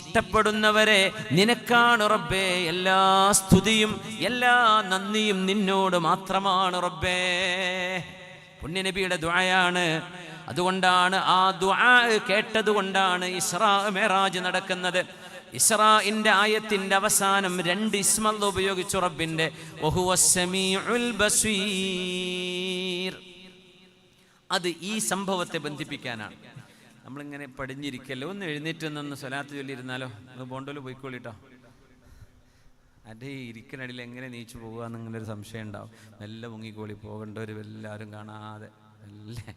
ഇഷ്ടപ്പെടുന്നവരെ നിനക്കാണ് റബ്ബേ എല്ലാ സ്തുതിയും എല്ലാ നന്ദിയും നിന്നോട് മാത്രമാണ് റബ്ബേ. പുണ്യനബിയുടെ ദുആയാണ്. അതുകൊണ്ടാണ് ആ ദുആ കേട്ടതുകൊണ്ടാണ് ഇസ്രാ മിഅ്റാജ് നടക്കുന്നത്. ഇസ്രാഇന്റെ ആയത്തിന്റെ അവസാനം 2 ഇസ്മല്ല ഉപയോഗിച്ചു റബ്ബിന്റെ, വഹുവസ് സമീഉൽ ബസീർ. അത് ഈ സംഭവത്തെ ബന്ധിപ്പിക്കാനാണ്. നമ്മളിങ്ങനെ പടിഞ്ഞിരിക്കല്ലോ, ഒന്ന് എഴുന്നേറ്റ് നിന്ന് സ്വലാത്ത് ചൊല്ലിയിരുന്നാലോ? ബോണ്ടോല് പോയിക്കോളിട്ടോ. അതേ ഇരിക്കനടിയിൽ എങ്ങനെ നീച്ചു പോകുക എന്നിങ്ങനൊരു സംശയം ഉണ്ടാവും. നല്ല മുങ്ങിക്കോളി, പോകേണ്ടവർ എല്ലാവരും കാണാതെ അല്ലേ.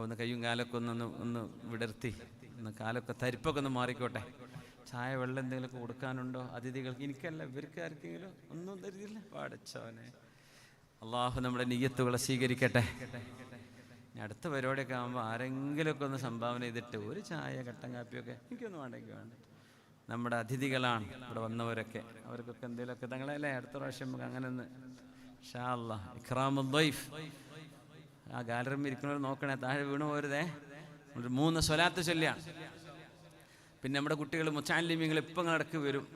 ഒന്ന് കയ്യും കാലൊക്കെ ഒന്ന് വിടർത്തി, ഒന്ന് കാലൊക്കെ തരിപ്പൊക്കെ ഒന്ന് മാറിക്കോട്ടെ. ചായ വെള്ളം എന്തെങ്കിലുമൊക്കെ കൊടുക്കാനുണ്ടോ അതിഥികൾക്ക്? എനിക്കല്ല, ഇവർക്ക് ആർക്കെങ്കിലും ഒന്നും തരില്ല. പാടച്ചവനെ, അള്ളാഹു നമ്മുടെ നിയ്യത്തുകളെ സ്വീകരിക്കട്ടെ. അടുത്ത പരിപാടിയൊക്കെ ആകുമ്പോൾ ആരെങ്കിലുമൊക്കെ ഒന്ന് സംഭാവന ചെയ്തിട്ട് ഒരു ചായ കട്ടൻ കാപ്പിയൊക്കെ എനിക്കൊന്നും വേണ്ടെങ്കിൽ വേണ്ട. നമ്മുടെ അതിഥികളാണ് ഇവിടെ വന്നവരൊക്കെ, അവർക്കൊക്കെ എന്തെങ്കിലുമൊക്കെ തങ്ങളല്ലേ അടുത്ത പ്രാവശ്യം നമുക്ക് അങ്ങനെ ഒന്ന് ഇൻഷാ അല്ലാഹ് ഇക്റാമുൽ ദൈഫ്. ആ ഗാലറിയിൽ ഇരിക്കുന്നവർ നോക്കണേ, താഴെ വീണു പോരുതേ. 3 സ്വലാത്ത് ചൊല്ലിയാണ്. പിന്നെ നമ്മുടെ കുട്ടികൾ മുച്ചാലിമീങ്ങൾ ഇപ്പം ഇടയ്ക്ക് വരും.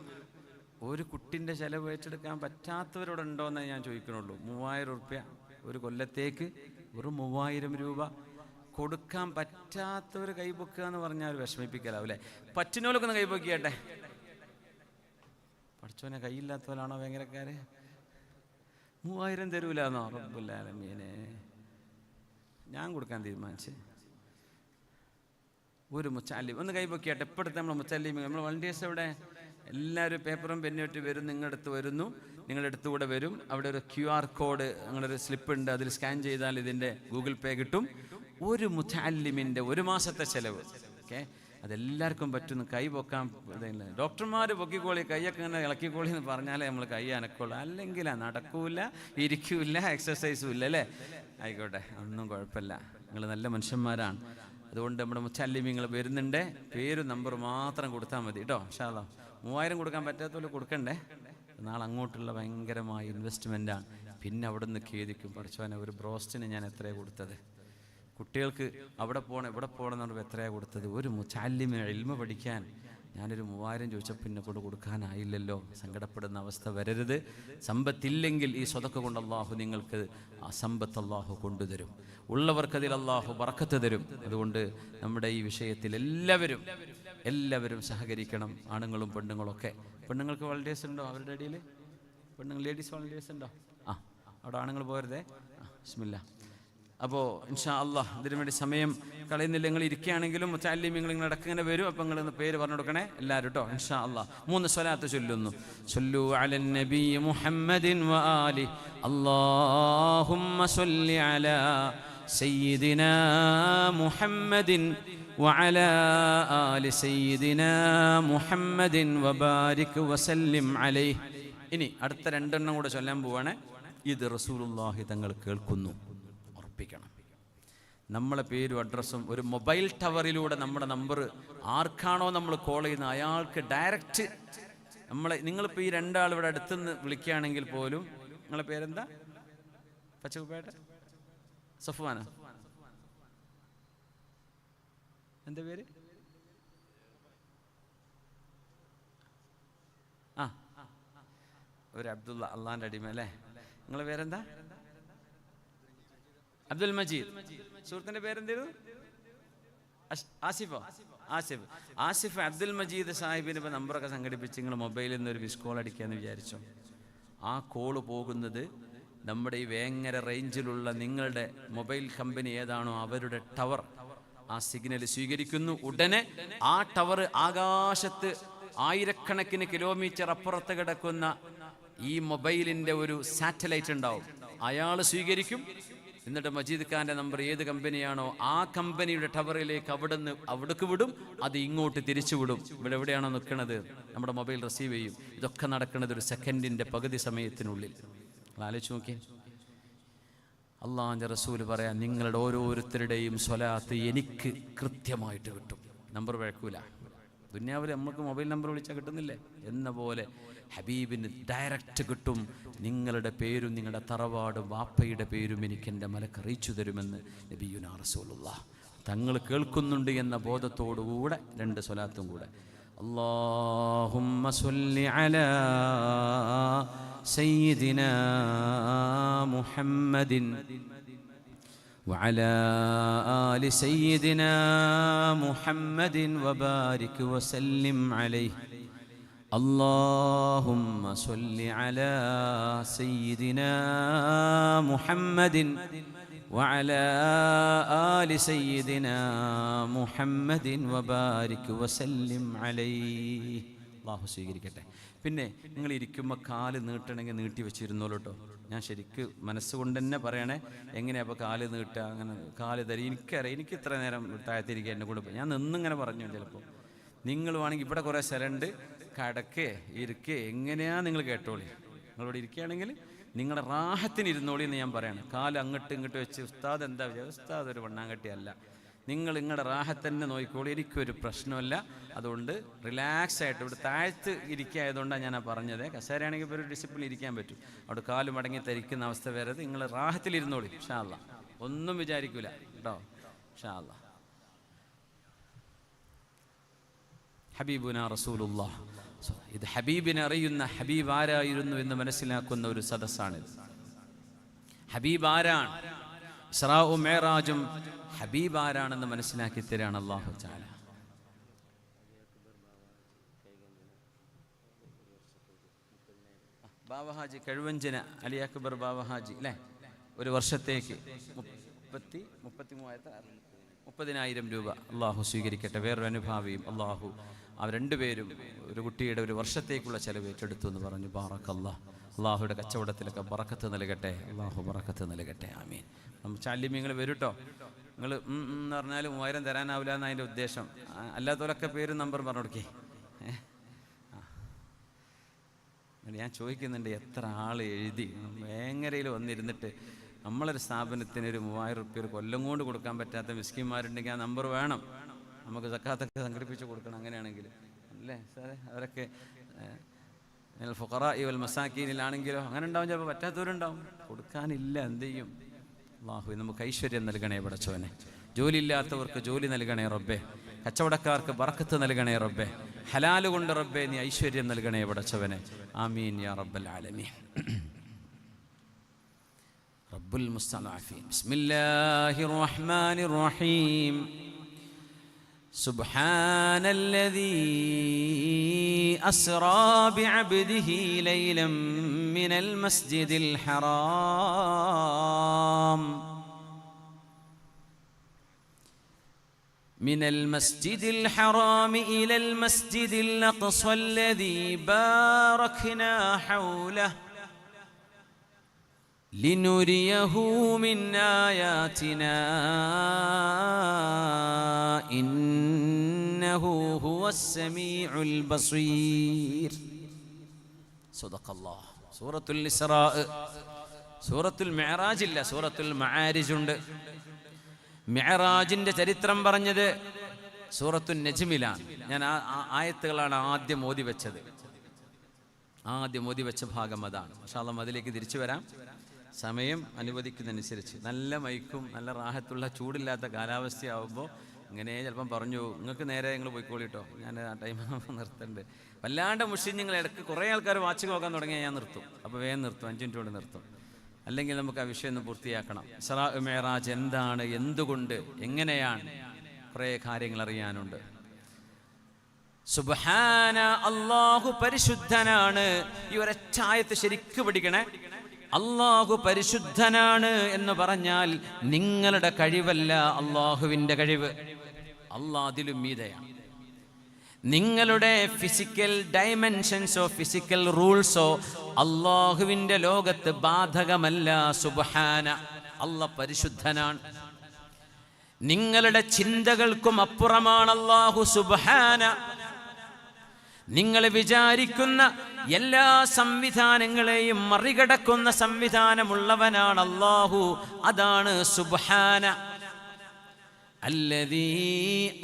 ഒരു കുട്ടിൻ്റെ ചിലവ് ഏറ്റെടുക്കാൻ പറ്റാത്തവരോടുണ്ടോയെന്നേ ഞാൻ ചോദിക്കണുള്ളൂ. 3000 റുപ്യ ഒരു കൊല്ലത്തേക്ക്, വെറും 3000 രൂപ കൊടുക്കാൻ പറ്റാത്തവർ കൈപൊക്കുക എന്ന് പറഞ്ഞാൽ ഒരു വിഷമിപ്പിക്കലാവൂല്ലേ. പറ്റുന്നോലൊക്കെ ഒന്ന് കൈപൊക്കിയാട്ടെ. പഠിച്ചോനെ, കൈയില്ലാത്തവരാണോ ഭയങ്കരക്കാര്? 3000 തരൂലെന്നോ? റബ്ബുൽ ആലമീനെ, ഞാൻ കൊടുക്കാൻ തീരുമാനിച്ച്. ഒരു മുച്ചാലിം ഒന്ന് കൈപൊക്കിയാട്ടെ. ഇപ്പോഴത്തെ നമ്മൾ മുച്ചാലിം, നമ്മൾ വളണ്ടിയേഴ്സ് എവിടെ? എല്ലാവരും പേപ്പറും പെന്നുമായിട്ട് വരും. നിങ്ങളുടെ അടുത്ത് വരുന്നു, നിങ്ങളുടെ അടുത്തുകൂടെ വരും. അവിടെ ഒരു QR കോഡ്, നിങ്ങളൊരു സ്ലിപ്പ് ഉണ്ട്, അതിൽ സ്കാൻ ചെയ്താൽ ഇതിൻ്റെ ഗൂഗിൾ പേ കിട്ടും. ഒരു മുത്തഅല്ലിമിൻ്റെ 1 മാസത്തെ ചിലവ്. ഓക്കെ, അതെല്ലാവർക്കും പറ്റുന്നു. കൈ പൊക്കാൻ ഡോക്ടർമാർ പൊക്കിക്കോളി, കൈയൊക്കെ ഇങ്ങനെ ഇളക്കിക്കോളി എന്ന് പറഞ്ഞാലേ നമ്മൾ കൈ അനക്കുള്ളൂ. അല്ലെങ്കിൽ നടക്കൂല, ഇരിക്കൂല, എക്സസൈസും ഇല്ല അല്ലേ. ആയിക്കോട്ടെ, ഒന്നും കുഴപ്പമില്ല, നിങ്ങൾ നല്ല മനുഷ്യന്മാരാണ്. അതുകൊണ്ട് നമ്മുടെ മുത്തഅല്ലിമീങ്ങൾ വരുന്നുണ്ട്. പേരും നമ്പർ മാത്രം കൊടുത്താൽ മതി കേട്ടോ. ഇൻഷാ അല്ലാഹ് 3000 കൊടുക്കാൻ പറ്റാത്തവരെ കൊടുക്കണ്ടേ. നാളെ അങ്ങോട്ടുള്ള ഭയങ്കരമായ ഇൻവെസ്റ്റ്മെൻറ്റാണ്. പിന്നെ അവിടെ നിന്ന് ഖേദിക്കും, പഠിച്ചവനെ ഒരു ബ്രോസ്റ്റിന് ഞാൻ എത്രയാണ് കൊടുത്തത്, കുട്ടികൾക്ക് അവിടെ പോകണം ഇവിടെ പോകണം എന്ന് പറയുമ്പോൾ എത്രയാണ് കൊടുത്തത്. ഒരു മുത്തഅല്ലിമിന് ഇൽമ പഠിക്കാൻ ഞാനൊരു 3000 ചോദിച്ചാൽ പിന്നെ കൊണ്ട് കൊടുക്കാനായില്ലല്ലോ. സങ്കടപ്പെടുന്ന അവസ്ഥ വരരുത്. സമ്പത്തില്ലെങ്കിൽ ഈ സ്വതക്ക കൊണ്ട് അള്ളാഹു നിങ്ങൾക്ക് ആ സമ്പത്ത് അള്ളാഹു കൊണ്ടുതരും. ഉള്ളവർക്കതിൽ അള്ളാഹു ബർക്കത്ത് തരും. അതുകൊണ്ട് നമ്മുടെ ഈ വിഷയത്തിൽ എല്ലാവരും സഹകരിക്കണം, ആണുങ്ങളും പെണ്ണുങ്ങളൊക്കെ. പെണ്ണുങ്ങൾക്ക് വളണ്ടിയേഴ്സ് ഉണ്ടോ അവരുടെ ഇടയിൽ? പെണ്ണുങ്ങൾ ലേഡീസ് വളണ്ടിയേഴ്സ് ഉണ്ടോ? അവിടെ ആണുങ്ങൾ പോരുതേ. ബിസ്മില്ലാ. അപ്പോൾ ഇൻഷാ അല്ലാഹ് ഇതിനു വേണ്ടി സമയം കളയുന്നില്ല. നിങ്ങൾ ഇരിക്കുകയാണെങ്കിലും മുത്തഅല്ലിമീങ്ങൾ നിങ്ങൾ ഇടയ്ക്കിങ്ങനെ വരും. അപ്പം നിങ്ങൾ പേര് പറഞ്ഞു കൊടുക്കണേ എല്ലാവരും കേട്ടോ. ഇൻഷാ അല്ലാഹ് 3 സ്വലാത്ത് ചൊല്ലുന്നു. സല്ലു അലൻ നബി മുഹമ്മദിൻ വ ആലി അല്ലാഹുമ്മ സല്ലി അലാ സയ്യിദിനാ മുഹമ്മദിൻ وعلى آل سيدنا محمد وبارك وسلم عليه. ഇനി അടുത്ത 2 എണ്ണം കൂടെ ചൊല്ലാൻ പോവാണ്. ഇത് റസൂലുള്ളാഹി തങ്ങൾ കേൾക്കുന്നു, ഉറപ്പിക്കണം. നമ്മളെ പേരും അഡ്രസ്സും ഒരു മൊബൈൽ ടവറിലൂടെ നമ്മുടെ നമ്പർ ആർക്കാണോ നമ്മൾ കോൾ ചെയ്യുന്നത് അയാൾക്ക് ഡയറക്റ്റ് നിങ്ങളിപ്പോൾ ഈ 2 ആൾ ഇവിടെ അടുത്തുനിന്ന് വിളിക്കുകയാണെങ്കിൽ പോലും, നിങ്ങളെ പേരെന്താ? പച്ചക്കുപ്പേട്ട സഫ്വാന, എന്താ പേര്? ഒരു അബ്ദുള്ള, അള്ളാന്റെ അടിമ അല്ലേ. നിങ്ങളെ പേരെന്താ? അബ്ദുൽ മജീദ്. സുഹൃത്തിന്റെ പേരെന്തായിരുന്നു? ആസിഫ് അബ്ദുൽ മജീദ് സാഹിബിന് ഇപ്പോൾ നമ്പറൊക്കെ സംഘടിപ്പിച്ച് നിങ്ങൾ മൊബൈലിൽ നിന്ന് ഒരു മിസ് കോൾ അടിക്കാമെന്ന് വിചാരിച്ചോ. ആ കോള് പോകുന്നത് നമ്മുടെ ഈ വേങ്ങര റേഞ്ചിലുള്ള നിങ്ങളുടെ മൊബൈൽ കമ്പനി ഏതാണോ അവരുടെ ടവർ ആ സിഗ്നൽ സ്വീകരിക്കുന്നു. ഉടനെ ആ ടവർ ആകാശത്ത് 1000കണക്കിന് കിലോമീറ്റർ അപ്പുറത്ത് കിടക്കുന്ന ഈ മൊബൈലിൻ്റെ ഒരു സാറ്റലൈറ്റ് ഉണ്ടാവും, അയാൾ സ്വീകരിക്കും. എന്നിട്ട് മജീദ് ഖാന്റെ നമ്പർ ഏത് കമ്പനിയാണോ ആ കമ്പനിയുടെ ടവറിലേക്ക് അവിടേക്ക് വിടും. അത് ഇങ്ങോട്ട് തിരിച്ചു വിടും. ഇവിടെ എവിടെയാണോ നിൽക്കുന്നത് നമ്മുടെ മൊബൈൽ റിസീവ് ചെയ്യും. ഇതൊക്കെ നടക്കുന്നത് ഒരു സെക്കൻഡിൻ്റെ പകുതി സമയത്തിനുള്ളിൽ. ആലോചിച്ച് നോക്കി. അള്ളാഹുവിൻ്റെ റസൂൽ പറയാൻ, നിങ്ങളുടെ ഓരോരുത്തരുടെയും സ്വലാത്ത് എനിക്ക് കൃത്യമായിട്ട് കിട്ടും, നമ്പർ വഴക്കൂല. ദുനിയാവിൽ നമുക്ക് മൊബൈൽ നമ്പർ വിളിച്ചാൽ കിട്ടുന്നില്ലേ എന്ന പോലെ ഹബീബിന് ഡയറക്റ്റ് കിട്ടും. നിങ്ങളുടെ പേരും നിങ്ങളുടെ തറവാടും വാപ്പയുടെ പേരും എനിക്ക് എൻ്റെ മലക്ക് അറിയിച്ചു തരുമെന്ന് നബിയുനാ റസൂലുള്ളാഹ്. തങ്ങൾ കേൾക്കുന്നുണ്ട് എന്ന ബോധത്തോടുകൂടെ 2 സ്വലാത്തും കൂടെ. അല്ലാഹുമ്മ സ്വല്ലി അലാ സയ്യിദിനാ മുഹമ്മദിൻ വഅലാ ആലി സയ്യിദിനാ മുഹമ്മദിൻ വബാരിക് വസല്ലിം അലൈഹി. اللهم صل على سيدنا محمد وعلى آل سيدنا محمد وبارك وسلم عليه. അല്ലാഹു സ്വീകരിക്കട്ടെ. പിന്നെ നിങ്ങൾ ഇരിക്കുമ്പോൾ കാല് നീട്ടണമെങ്കിൽ നീട്ടി വെച്ചിരുന്നോളൂ കേട്ടോ. ഞാൻ ശരിക്ക് മനസ്സുകൊണ്ട് തന്നെ പറയണേ, എങ്ങനെയാ അപ്പോൾ കാല് നീട്ടുക, അങ്ങനെ കാല് തരി. എനിക്കറിയാം, എനിക്ക് ഇത്ര നേരം താഴത്തിരിക്കുക എന്നെ കൂടെ ഞാൻ നിന്നിങ്ങനെ പറഞ്ഞു. ചിലപ്പോൾ നിങ്ങൾ വേണമെങ്കിൽ ഇവിടെ കുറേ സ്ഥലമുണ്ട്, കടക്കേ ഇരിക്കേ എങ്ങനെയാ നിങ്ങൾ കേട്ടോളി. നിങ്ങളിവിടെ ഇരിക്കുകയാണെങ്കിൽ നിങ്ങളുടെ റാഹത്തിന് ഇരുന്നോളി എന്ന് ഞാൻ പറയണം. കാല് അങ്ങോട്ട് ഇങ്ങോട്ട് വെച്ച് ഉസ്താദ് എന്താ വിചാരിച്ചത്, ഉസ്താദ് ഒരു വണ്ണാങ്കട്ടിയല്ല. നിങ്ങൾ നിങ്ങളുടെ റാഹത്തന്നെ നോക്കിക്കോളി, എനിക്കൊരു പ്രശ്നമില്ല. അതുകൊണ്ട് റിലാക്സ് ആയിട്ട് ഇവിടെ താഴ്ത്ത് ഇരിക്കായതുകൊണ്ടാണ് ഞാൻ പറഞ്ഞത്. കസേരയാണെങ്കിൽ ഇപ്പോൾ ഒരു ഡിസിപ്ലിൻ ഇരിക്കാൻ പറ്റും. അവിടെ കാല് മടങ്ങി തരിക്കുന്ന അവസ്ഥ വരരുത്. നിങ്ങൾ റാഹത്തിലിരുന്നോളി ഇൻഷാ അല്ലാഹ്. ഒന്നും വിചാരിക്കൂല കേട്ടോ ഇൻഷാ അല്ലാഹ്. ഹബീബുനാ റസൂലുള്ളാഹ്. ഇത് ഹബീബിനെ അറിയുന്ന, ഹബീബ് ആരായിരുന്നു എന്ന് മനസ്സിലാക്കുന്ന ഒരു സദസ്സാണിത്. ഹബീബ് ആരാണ്, ഇസ്റാഉം മിഅ്റാജും ഹബീബ് ആരാണെന്ന് മനസ്സിലാക്കി തരാണ് അല്ലാഹു തആല. ബാവഹാജി കഴിവഞ്ചന അലി അക്ബർ ബാവഹാജി അല്ലേ, ഒരു വർഷത്തേക്ക് 30,000 രൂപ അള്ളാഹു സ്വീകരിക്കട്ടെ. വേറൊരു അനുഭാവിയും അള്ളാഹു അവർ 2 പേരും ഒരു കുട്ടിയുടെ ഒരു വർഷത്തേക്കുള്ള ചെലവ് ഏറ്റെടുത്തു എന്ന് പറഞ്ഞു. ബാറക്കല്ലാഹ്. അള്ളാഹുയുടെ കച്ചവടത്തിലൊക്കെ ബറക്കത്ത് നൽകട്ടെ. അള്ളാഹു ബറക്കത്ത് നൽകട്ടെ. ആമീൻ. നമ്മൾ ചാലിമ്യങ്ങൾ വരും കേട്ടോ. നിങ്ങൾ എന്ന് പറഞ്ഞാൽ 3000 തരാനാവില്ല എന്ന് അതിൻ്റെ ഉദ്ദേശം. അല്ലാത്തവരൊക്കെ പേരും നമ്പർ പറഞ്ഞു കൊടുക്കേ. ഞാൻ ചോദിക്കുന്നുണ്ട്, എത്ര ആൾ എഴുതി വേങ്ങരയിൽ വന്നിരുന്നിട്ട് നമ്മളൊരു സ്ഥാപനത്തിന് ഒരു 3000 റുപ്യ ഒരു കൊല്ലം കൊണ്ട് കൊടുക്കാൻ പറ്റാത്ത മിസ്കിന്മാരുണ്ടെങ്കിൽ ആ നമ്പർ വേണം. നമുക്ക് സക്കാത്തൊക്കെ സംഘടിപ്പിച്ച് കൊടുക്കണം. അങ്ങനെയാണെങ്കിൽ അല്ലേ സാറേ? അവരൊക്കെ ഫുഖറാഇ വൽ മസാക്കീനിലാണെങ്കിലോ അങ്ങനെ ഉണ്ടാവും. ചിലപ്പോൾ പറ്റാത്തവരുണ്ടാവും. കൊടുക്കാനില്ല, എന്ത് ചെയ്യും? അല്ലാഹു നമുക്ക് ഐശ്വര്യം നൽകണേ പടച്ചവനെ. ജോലി ഇല്ലാത്തവർക്ക് ജോലി നൽകണേ റബ്ബേ. കച്ചവടക്കാർക്ക് ബറക്കത്ത് നൽകണേ റബ്ബേ. ഹലാല് കൊണ്ട് റബ്ബേ നീ ഐശ്വര്യം നൽകണേ പടച്ചവനെ. ആമീൻ യാ റബ്ബൽ ആലമീൻ. റബ്ബുൽ മുസ്തദഅഫീൻ. ബിസ്മില്ലാഹിർ റഹ്മാനിർ റഹീം. സുബ്ഹാനല്ലദീ അസ്റാ ബിഅബ്ദിഹി ലൈലൻ മിനൽ മസ്ജിദിൽ ഹറാം من المسجد الحرام إلى المسجد الأقصى الذي باركنا حوله لنريه من آياتنا إنه هو السميع البصير. صدق الله. سورة الإسراء. سورة المعراج ഇല്ല, സൂറത്തുൽ മആരിജ് ഉണ്ട്. മിഅ്റാജിന്റെ ചരിത്രം പറഞ്ഞത് സൂറത്തുൻ നജ്മിലാണ്. ഞാൻ ആ ആയത്തുകളാണ് ആദ്യം ഓതി വെച്ചത്. ആദ്യം ഓതി വെച്ച ഭാഗം അതാണ്. ഇൻഷാ അല്ലാഹ് അതിലേക്ക് തിരിച്ചു വരാം, സമയം അനുവദിക്കുന്നതനുസരിച്ച്. നല്ല മൈക്കും നല്ല റാഹത്തുള്ള ചൂടില്ലാത്ത കാലാവസ്ഥയാവുമ്പോൾ ഇങ്ങനെ ചിലപ്പം പറഞ്ഞു നിങ്ങൾക്ക് നേരെ നിങ്ങൾ പോയിക്കോളിട്ടോ, ഞാൻ ആ ടൈം നിർത്തുന്നുണ്ട്. വല്ലാണ്ട് മുഷിഞ്ഞ് നിങ്ങൾ ഇടയ്ക്ക് കുറേ ആൾക്കാർ വാച്ച് നോക്കാൻ തുടങ്ങിയാൽ ഞാൻ നിർത്തും. അപ്പോൾ വേഗം നിർത്തും, 5 മിനിറ്റ് കൊണ്ട് നിർത്തും. അല്ലെങ്കിൽ നമുക്ക് ആ വിഷയം ഒന്ന് പൂർത്തിയാക്കണം. ഇസ്റാ മിഅ്റാജ് എന്താണ്, എന്തുകൊണ്ട്, എങ്ങനെയാണ്, കുറേ കാര്യങ്ങൾ അറിയാനുണ്ട്. സുബ്ഹാന, അല്ലാഹു പരിശുദ്ധനാണ്. ഈ ഒരൊറ്റ ആയത്ത് ശരിക്ക് പഠിക്കണേ. അല്ലാഹു പരിശുദ്ധനാണ് എന്ന് പറഞ്ഞാൽ നിങ്ങളുടെ കഴിവല്ല, അല്ലാഹുവിൻ്റെ കഴിവ്. അല്ലാഹ് അതിലും മീതയാണ്. നിങ്ങളുടെ ഫിസിക്കൽ ഡയമെൻഷൻസോ ഫിസിക്കൽ റൂൾസോ അല്ലാഹുവിൻ്റെ ലോകത്ത് ബാധകമല്ല. സുബ്ഹാന, അല്ലാഹ് പരിശുദ്ധനാണ്. നിങ്ങളുടെ ചിന്തകൾക്കും അപ്പുറമാണ് അല്ലാഹു. സുബ്ഹാന, നിങ്ങൾ വിചാരിക്കുന്ന എല്ലാ സംവിധാനങ്ങളെയും മറികടക്കുന്ന സംവിധാനമുള്ളവനാണ് അല്ലാഹു. അതാണ് സുബ്ഹാന. അല്ലദീ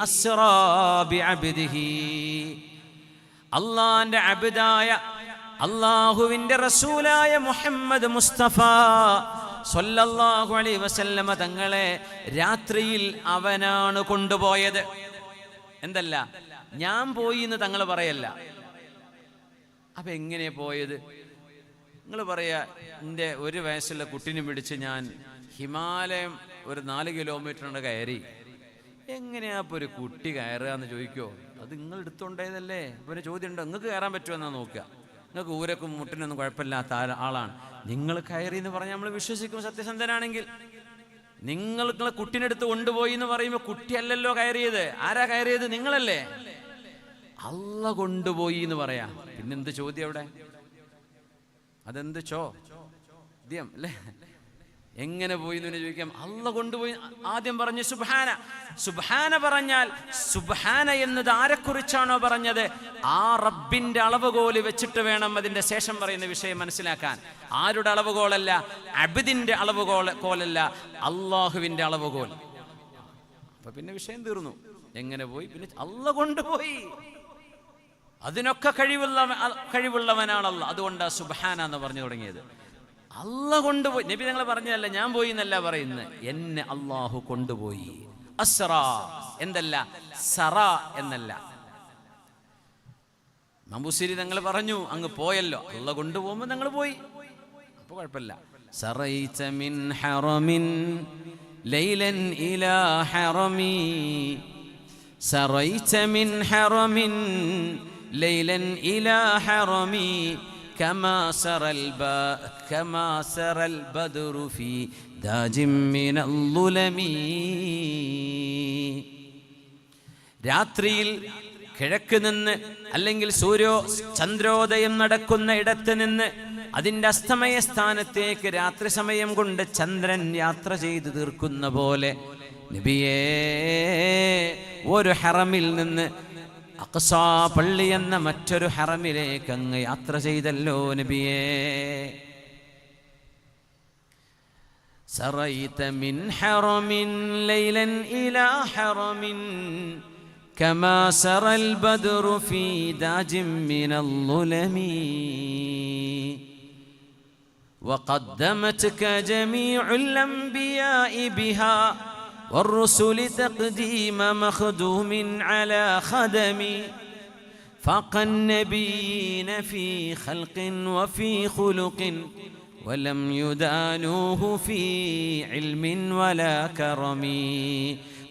അസ്റാ ബിഅബ്ദിഹി, അല്ലാഹുവിന്റെ അബ്ദായ അല്ലാഹുവിന്റെ റസൂലായ മുഹമ്മദ് മുസ്തഫ സ്വല്ലല്ലാഹു അലൈഹി വസല്ലമ തങ്ങളെ രാത്രിയിൽ അവനാണ് കൊണ്ടുപോയത്. എന്തല്ല, ഞാൻ പോയി എന്ന് തങ്ങൾ പറയല്ല. അപ്പൊ എങ്ങനെയാ പോയത്? നിങ്ങൾ പറയാ, എൻ്റെ 1 വയസ്സുള്ള കുട്ടീനെ പിടിച്ച് ഞാൻ ഹിമാലയം ഒരു 4 കിലോമീറ്ററിന് കയറി. എങ്ങനെയാ ഇപ്പോൾ ഒരു കുട്ടി കയറുക എന്ന് ചോദിക്കോ? അത് നിങ്ങൾ എടുത്തുകൊണ്ടേതല്ലേ. പിന്നെ ചോദ്യം ഉണ്ടോ? നിങ്ങൾക്ക് കയറാൻ പറ്റുമോ എന്നാ നോക്കുക. നിങ്ങൾക്ക് ഊരക്കും മുട്ടിനൊന്നും കുഴപ്പമില്ലാത്ത ആളാണ് നിങ്ങൾ കയറി എന്ന് പറഞ്ഞാൽ നമ്മൾ വിശ്വസിക്കും, സത്യസന്ധനാണെങ്കിൽ. നിങ്ങളെ കുട്ടീനെടുത്ത് കൊണ്ടുപോയി എന്ന് പറയുമ്പോൾ കുട്ടിയല്ലല്ലോ കയറിയത്. ആരാ കയറിയത്? നിങ്ങളല്ലേ. അള്ള കൊണ്ടുപോയി എന്ന് പറയാ. പിന്നെന്ത് ചോദ്യം അവിടെ? അതെന്ത് ചോദ്യം അല്ലേ? എങ്ങനെ പോയി എന്ന് ചോദിക്കാം. അള്ള കൊണ്ടുപോയി ആദ്യം പറഞ്ഞു സുബ്ഹാന. സുബ്ഹാന പറഞ്ഞാൽ സുബ്ഹാന എന്നത് ആരെക്കുറിച്ചാണോ പറഞ്ഞത് ആ റബ്ബിന്റെ അളവുകോല് വെച്ചിട്ട് വേണം അതിന്റെ ശേഷം പറയുന്ന വിഷയം മനസ്സിലാക്കാൻ. ആരുടെ അളവുകോലല്ല, അബ്ദിന്റെ അളവുകോലല്ല, അള്ളാഹുവിന്റെ അളവുകോൽ. അപ്പൊ പിന്നെ വിഷയം തീർന്നു. എങ്ങനെ പോയി? പിന്നെ അള്ള കൊണ്ടുപോയി. അതിനൊക്കെ കഴിവുള്ളവനാണ് അള്ള. അതുകൊണ്ടാണ് സുബ്ഹാന എന്ന് പറഞ്ഞു തുടങ്ങിയത്. അള്ള കൊണ്ടുപോയി. നബി ഞങ്ങൾ പറഞ്ഞതല്ല, ഞാൻ പോയി എന്നല്ല പറയുന്നത്, എന്നെ അള്ളാഹു കൊണ്ടുപോയി. അസ്റ എന്തല്ല, സറ എന്നല്ല. നമ്പൂസിരി തങ്ങൾ പറഞ്ഞു അങ്ങ് പോയല്ലോ, അള്ള കൊണ്ടുപോകുമ്പോൾ ഞങ്ങൾ പോയി, അപ്പൊ കുഴപ്പമില്ല. സറൈത മിൻ ഹറമിൻ ലൈലൻ ഇലാ ഹറമി, സറൈത മിൻ ഹറമിൻ ലൈലൻ ഇലാ ഹറമി, كما سر البدر في داج من الظلم. രാത്രിയിൽ കിഴക്ക് നിന്ന് അല്ലെങ്കിൽ ചന്ദ്രോദയം നടക്കുന്ന ഇടത്ത് നിന്ന് അതിൻ്റെ അസ്തമയ സ്ഥാനത്തേക്ക് രാത്രി സമയം കൊണ്ട് ചന്ദ്രൻ യാത്ര ചെയ്തു തീർക്കുന്ന പോലെ നബിയേ ഒരു ഹറമിൽ നിന്ന് അഖ്സാ പള്ളി എന്ന മറ്റൊരു ഹറമിലേക്ക് അങ്ങ് യാത്ര ചെയ്തല്ലോ നബിയേ. സറൈത മിൻ ഹറമിൻ ലൈലൻ ഇലാ ഹറമിൻ കമാ സറൽ ബദ്റു ഫീ ദാജിൻ മിനൽ ളുലമി വഖദ്ദമത്ക ജമീഉൽ അംബിയാഇ ബിഹാ والرسل تقديم مخدوم على خدمي فاق النبيين في خلق وفي خلق ولم يدانوه في علم ولا كرم